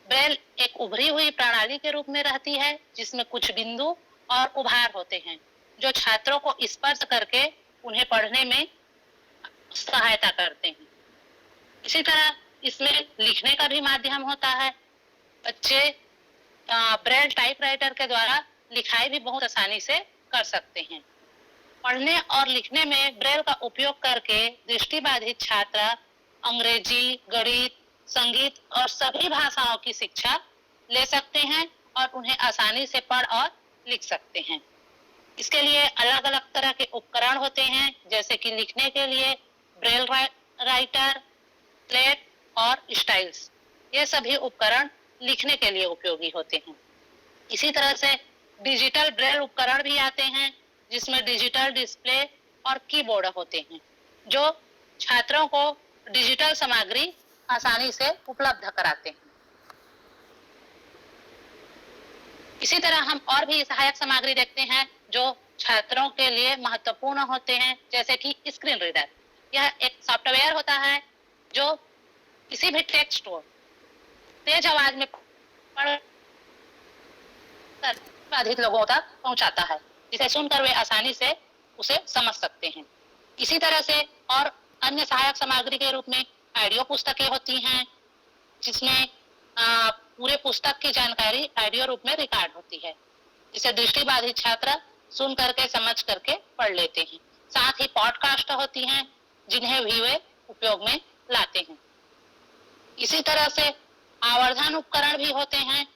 ब्रेल एक उभरी हुई प्रणाली के रूप में रहती है, जिसमें कुछ बिंदु और उभार होते हैं जो छात्रों को स्पर्श करके उन्हें पढ़ने में सहायता करते हैं। इसी तरह इसमें लिखने का भी माध्यम होता है। बच्चे ब्रेल टाइपराइटर के द्वारा लिखाई भी बहुत आसानी से कर सकते हैं। पढ़ने और लिखने में ब्रेल का उपयोग करके दृष्टिबाधित छात्र अंग्रेजी, गणित, संगीत और सभी भाषाओं की शिक्षा ले सकते हैं और उन्हें आसानी से पढ़ और लिख सकते हैं। इसके लिए अलग अलग तरह के उपकरण होते हैं, जैसे कि लिखने के लिए ब्रेल राइटर, स्लेट और स्टाइल्स। ये सभी उपकरण लिखने के लिए उपयोगी होते हैं। इसी तरह से डिजिटल ब्रेल उपकरण भी आते हैं, जिसमें डिजिटल डिस्प्ले और कीबोर्ड होते हैं, जो छात्रों को डिजिटल सामग्री आसानी से उपलब्ध कराते हैं। इसी तरह हम और भी सहायक सामग्री देखते हैं जो छात्रों के लिए महत्वपूर्ण होते हैं, जैसे कि स्क्रीन रीडर। यह एक सॉफ्टवेयर होता है जो किसी भी टेक्स्ट को तेज आवाज में पढ़ अधिक लोगों तक पहुंचाता है, जिसे सुनकर वे आसानी से उसे समझ सकते हैं। इसी तरह से और अन्य सहायक सामग्री के रूप में ऑडियो पुस्तकें होती हैं, जिसमें पूरे पुस्तक की जानकारी ऑडियो रूप में रिकॉर्ड होती है, जिसे दृष्टिबाधित छात्र सुन करके समझ करके पढ़ लेते हैं। साथ ही पॉडकास्ट होती हैं, जिन्हें भी वे उपयोग में लाते हैं। इसी तरह से आवर्धन उपकरण भी होते हैं,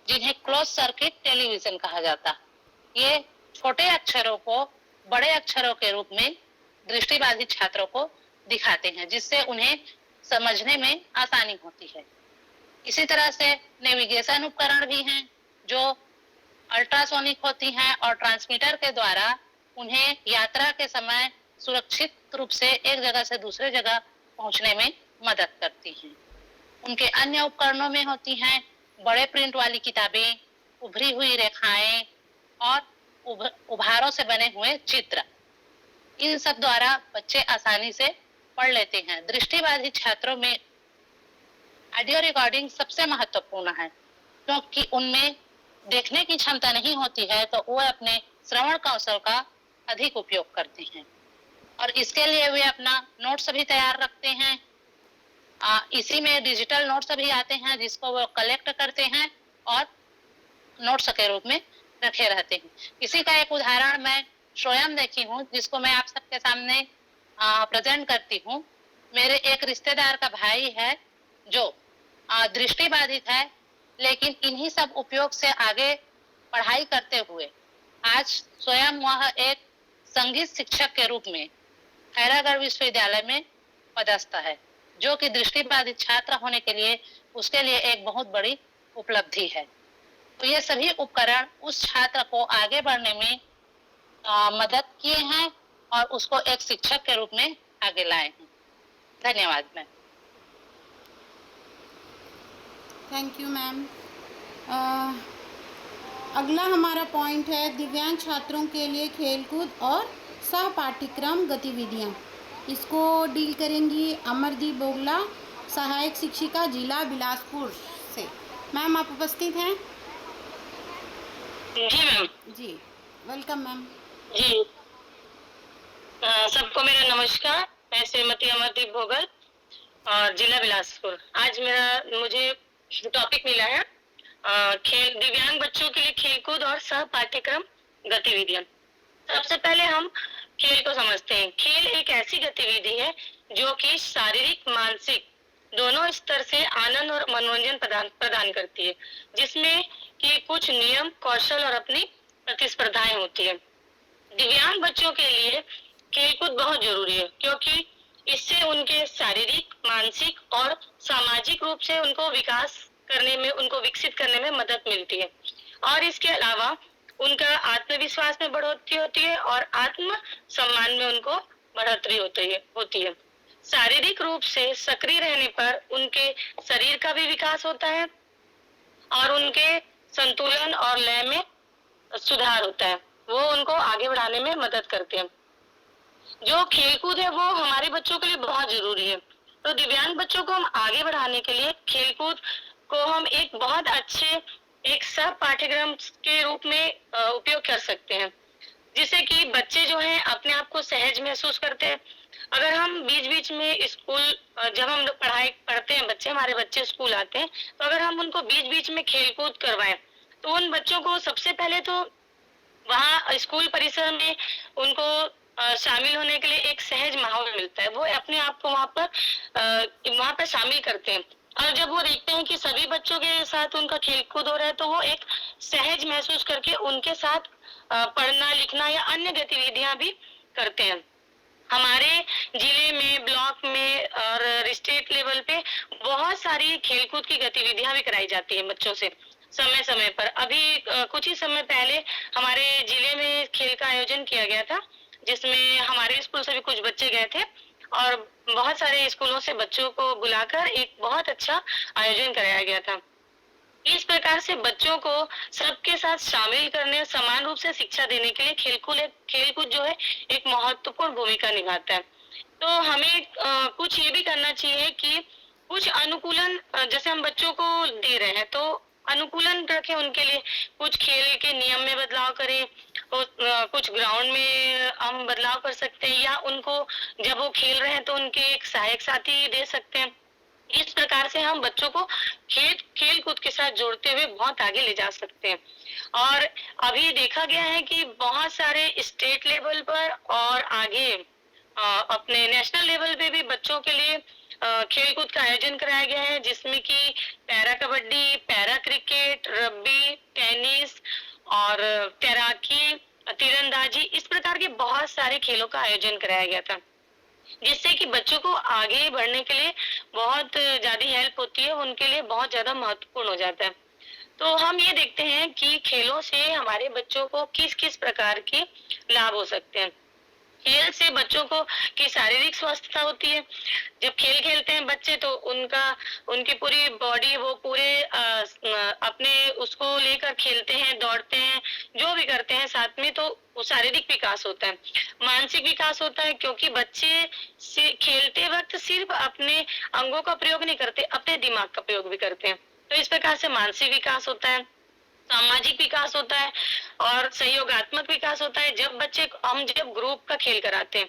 जिन्हें क्लोज सर्किट टेलीविजन कहा जाता है। ये छोटे अक्षरों को बड़े अक्षरों के रूप में दृष्टिबाधित छात्रों को दिखाते हैं, जिससे उन्हें समझने में आसानी होती है। इसी तरह से नेविगेशन उपकरण भी हैं, जो अल्ट्रासोनिक होती हैं और ट्रांसमीटर के द्वारा उन्हें यात्रा के समय सुरक्षित रूप से एक जगह से दूसरे जगह पहुंचने में मदद करती हैं। उनके अन्य उपकरणों में होती हैं बड़े प्रिंट वाली किताबें, उभरी हुई रेखाएं और उभारों से बने हुए चित्र। इन सब द्वारा बच्चे आसानी से पढ़ लेते हैं। दृष्टिबाधित छात्रों में ऑडियो रिकॉर्डिंग सबसे महत्वपूर्ण है, क्योंकि उनमें देखने की क्षमता नहीं होती है, तो वो अपने श्रवण कौशल का अधिक उपयोग करते हैं और इसके लिए वे अपना नोट्स भी तैयार रखते हैं। इसी में डिजिटल नोट्स भी आते हैं, जिसको वो कलेक्ट करते हैं और नोट्स के रूप में रखे रहते हैं। इसी का एक उदाहरण मैं स्वयं देखी हूँ, जिसको मैं आप सबके सामने प्रेजेंट करती हूँ। मेरे एक रिश्तेदार का भाई है जो दृष्टिबाधित है, लेकिन इन्हीं सब उपयोग से आगे पढ़ाई करते हुए आज स्वयं वह एक संगीत शिक्षक के रूप में खैरागढ़ विश्वविद्यालय में पदस्थ है, जो कि दृष्टिबाधित छात्र होने के लिए उसके लिए एक बहुत बड़ी उपलब्धि है। तो ये सभी उपकरण उस छात्र को आगे बढ़ने में मदद किए हैं और उसको एक शिक्षक के रूप में आगे लाए हैं। धन्यवाद मैम। Thank you ma'am. अगला हमारा पॉइंट है दिव्यांग छात्रों के लिए खेलकूद और सह पाठ्यक्रम गतिविधियाँ। इसको डील करेंगी अमरदीप बोगला, सहायक शिक्षिका जिला बिलासपुर से। मैम आप उपस्थित हैं? जी मैम। जी वेलकम मैम। जी सबको मेरा नमस्कार। मैं श्रीमती अमरदीप भोगल और जिला बिलासपुर। आज मुझे टॉपिक मिला है खेल दिव्यांग बच्चों के लिए खेलकूद और सह पाठ्यक्रम गतिविधियां। सबसे पहले हम खेल को समझते हैं। खेल एक ऐसी गतिविधि है जो कि शारीरिक मानसिक दोनों स्तर से आनंद और मनोरंजन प्रदान करती है, जिसमें कि कुछ नियम, कौशल और अपनी प्रतिस्पर्धाएं होती है। दिव्यांग बच्चों के लिए खेलकूद बहुत जरूरी है, क्योंकि इससे उनके शारीरिक, मानसिक और सामाजिक रूप से उनको विकसित करने में मदद मिलती है और इसके अलावा उनका आत्मविश्वास में बढ़ोतरी होती है और आत्म सम्मान में उनको बढ़ोतरी होती है। शारीरिक रूप से सक्रिय रहने पर उनके शरीर का भी विकास होता है और उनके संतुलन और लय में सुधार होता है। वो उनको आगे बढ़ाने में मदद करते हैं। जो खेलकूद है वो हमारे बच्चों के लिए बहुत जरूरी है। तो दिव्यांग बच्चों को हम आगे बढ़ाने के लिए खेलकूद को हम एक बहुत अच्छे एक सब पाठ्यक्रम के रूप में उपयोग कर सकते हैं, जिससे कि बच्चे जो हैं अपने आप को सहज महसूस करते हैं। अगर हम बीच बीच में स्कूल जब हम पढ़ाई पढ़ते हैं, हमारे बच्चे स्कूल आते हैं, तो अगर हम उनको बीच बीच में खेलकूद करवाएं तो उन बच्चों को सबसे पहले तो वहाँ स्कूल परिसर में उनको शामिल होने के लिए एक सहज माहौल मिलता है। वो अपने आप को वहाँ पर शामिल करते हैं, और जब वो देखते हैं कि सभी बच्चों के साथ उनका खेलकूद हो रहा है तो वो एक सहज महसूस करके उनके साथ पढ़ना लिखना या अन्य गतिविधियां भी करते हैं। हमारे जिले में, ब्लॉक में और स्टेट लेवल पे बहुत सारी खेलकूद की गतिविधियां भी कराई जाती हैं बच्चों से समय समय पर। अभी कुछ ही समय पहले हमारे जिले में खेल का आयोजन किया गया था, जिसमें हमारे स्कूल से भी कुछ बच्चे गए थे और बहुत सारे स्कूलों से बच्चों को बुलाकर एक बहुत अच्छा आयोजन कराया गया था। इस प्रकार से बच्चों को सबके साथ शामिल करने, समान रूप से शिक्षा देने के लिए खेलकूद जो है एक महत्वपूर्ण भूमिका निभाता है। तो हमें कुछ ये भी करना चाहिए कि कुछ अनुकूलन, जैसे हम बच्चों को दे रहे हैं तो अनुकूलन रखें उनके लिए, कुछ खेल के नियम में बदलाव करें, कुछ ग्राउंड में हम बदलाव कर सकते हैं, या उनको जब वो खेल रहे हैं तो उनके एक सहायक साथी दे सकते हैं। इस प्रकार से हम बच्चों को खेल कूद के साथ जोड़ते हुए बहुत आगे ले जा सकते हैं। और अभी देखा गया है कि बहुत सारे स्टेट लेवल पर और आगे अपने नेशनल लेवल पे भी बच्चों के लिए खेल कूद का आयोजन कराया गया है, जिसमें कि para kabaddi, para cricket, rugby, tennis और तैराकी, तीरंदाजी, इस प्रकार के बहुत सारे खेलों का आयोजन कराया गया था, जिससे कि बच्चों को आगे बढ़ने के लिए बहुत ज्यादा हेल्प होती है, उनके लिए बहुत ज्यादा महत्वपूर्ण हो जाता है। तो हम ये देखते हैं कि खेलों से हमारे बच्चों को किस किस प्रकार के लाभ हो सकते हैं। खेल से बच्चों को की शारीरिक स्वस्थता होती है। जब खेल खेलते हैं बच्चे तो उनकी पूरी बॉडी, वो पूरे अपने उसको लेकर खेलते हैं, दौड़ते हैं, जो भी करते हैं साथ में, तो वो शारीरिक विकास होता है। मानसिक विकास होता है, क्योंकि बच्चे खेलते वक्त सिर्फ अपने अंगों का प्रयोग नहीं करते, अपने दिमाग का प्रयोग भी करते हैं। तो इस प्रकार से मानसिक विकास होता है, सामाजिक विकास होता है और सहयोगात्मक विकास होता है। जब ग्रुप का खेल कराते हैं,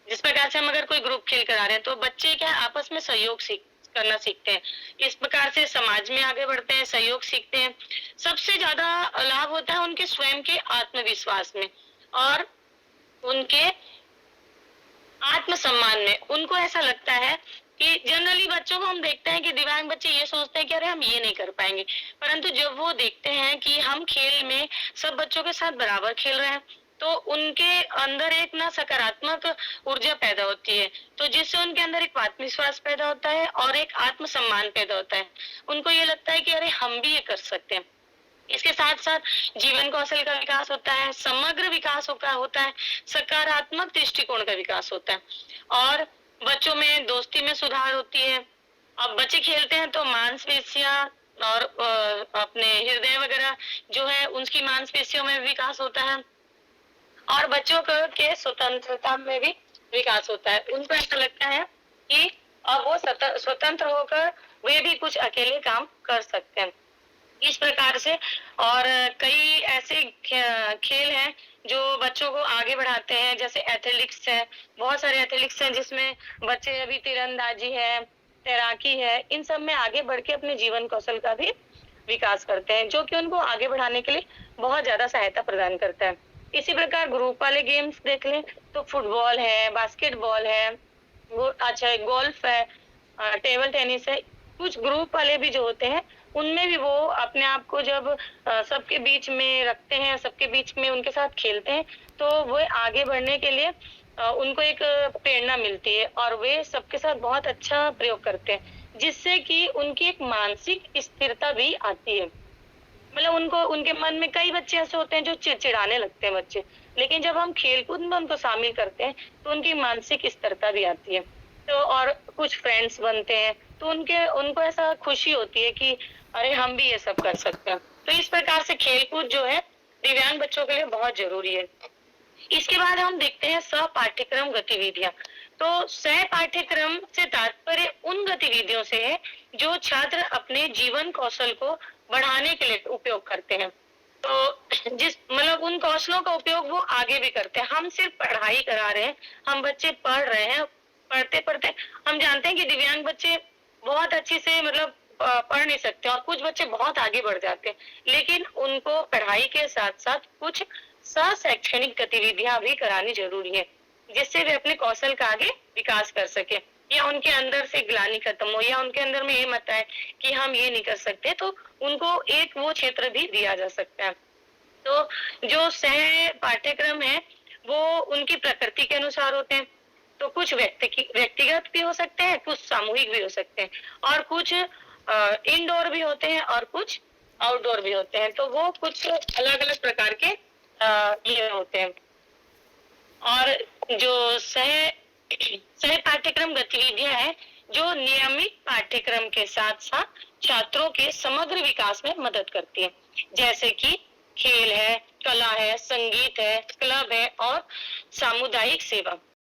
जिस प्रकार से हम अगर कोई ग्रुप खेल करा रहे हैं तो बच्चे क्या आपस में सहयोग करना सीखते हैं। इस प्रकार से समाज में आगे बढ़ते हैं, सहयोग सीखते हैं। सबसे ज्यादा लाभ होता है उनके स्वयं के आत्मविश्वास में और उनके आत्मसम्मान में। उनको ऐसा लगता है कि जनरली बच्चों को हम देखते हैं कि दिव्यांग बच्चे ये सोचते हैं कि अरे हम ये नहीं कर पाएंगे, परंतु जब वो देखते हैं कि हम खेल में सब बच्चों के साथ बराबर खेल रहे हैं तो उनके अंदर एक ना सकारात्मक ऊर्जा पैदा होती है, तो जिससे उनके अंदर एक आत्मविश्वास पैदा होता है और एक आत्मसम्मान पैदा होता है। उनको ये लगता है कि अरे हम भी ये कर सकते हैं। इसके साथ साथ जीवन कौशल का विकास होता है, समग्र विकास होता है, सकारात्मक दृष्टिकोण का विकास होता है और बच्चों में दोस्ती में सुधार होती है। अब बच्चे खेलते हैं तो मांसपेशियां और अपने हृदय वगैरह जो है उसकी मांसपेशियों में विकास होता है और बच्चों के स्वतंत्रता में भी विकास होता है। उनको ऐसा लगता है कि अब वो स्वतंत्र होकर वे भी कुछ अकेले काम कर सकते हैं। इस प्रकार से और कई ऐसे खेल हैं जो बच्चों को आगे बढ़ाते हैं, जैसे एथलेटिक्स है, बहुत सारे एथलेटिक्स हैं जिसमें बच्चे अभी तीरंदाजी है, तैराकी है, इन सब में आगे बढ़ के अपने जीवन कौशल का भी विकास करते हैं, जो कि उनको आगे बढ़ाने के लिए बहुत ज्यादा सहायता प्रदान करता है। इसी प्रकार ग्रुप वाले गेम्स देख लें तो फुटबॉल है, बास्केटबॉल है, गोल्फ है, टेबल टेनिस है। कुछ ग्रुप वाले भी जो होते हैं उनमें भी वो अपने आप को जब सबके बीच में रखते हैं, सबके बीच में उनके साथ खेलते हैं तो वो आगे बढ़ने के लिए उनको एक प्रेरणा मिलती है और वे सबके साथ बहुत अच्छा प्रयोग करते हैं, जिससे कि उनकी एक मानसिक स्थिरता भी आती है। मतलब उनके मन में कई बच्चे ऐसे होते हैं जो चिड़चिड़ाने लगते हैं बच्चे, लेकिन जब हम खेलकूद में उनको शामिल करते हैं तो उनकी मानसिक स्थिरता भी आती है। तो और कुछ फ्रेंड्स बनते हैं तो उनको ऐसा खुशी होती है कि अरे हम भी ये सब कर सकते हैं। तो इस प्रकार से खेलकूद जो है दिव्यांग बच्चों के लिए बहुत जरूरी है। इसके बाद हम देखते हैं सह पाठ्यक्रम गतिविधियां। तो सह पाठ्यक्रम से तात्पर्य उन गतिविधियों से है जो छात्र अपने जीवन कौशल को बढ़ाने के लिए उपयोग करते हैं। तो जिस मतलब उन कौशलों का उपयोग वो आगे भी करते हैं। हम सिर्फ पढ़ाई करा रहे हैं, हम बच्चे पढ़ रहे हैं, पढ़ते पढ़ते हम जानते हैं कि दिव्यांग बच्चे बहुत अच्छे से मतलब पढ़ नहीं सकते और कुछ बच्चे बहुत आगे बढ़ जाते हैं, लेकिन उनको पढ़ाई के साथ साथ कुछ सह शैक्षणिक गतिविधियां भी करानी जरूरी है, जिससे वे अपने कौशल का आगे विकास कर सके, या उनके अंदर से ग्लानि खत्म हो, या उनके अंदर में ये मत आए कि हम ये नहीं कर सकते, तो उनको एक वो क्षेत्र भी दिया जा सकता है। तो जो सह पाठ्यक्रम है वो उनकी प्रकृति के अनुसार होते हैं। तो कुछ व्यक्तिगत भी हो सकते हैं, कुछ सामूहिक भी हो सकते हैं, और कुछ इंडोर भी होते हैं और कुछ आउटडोर भी होते हैं। तो वो कुछ अलग अलग प्रकार के ये होते हैं। और जो सह पाठ्यक्रम गतिविधियां हैं जो नियमित पाठ्यक्रम के साथ साथ छात्रों के समग्र विकास में मदद करती है, जैसे कि खेल है, कला है, संगीत है, क्लब है और सामुदायिक सेवा।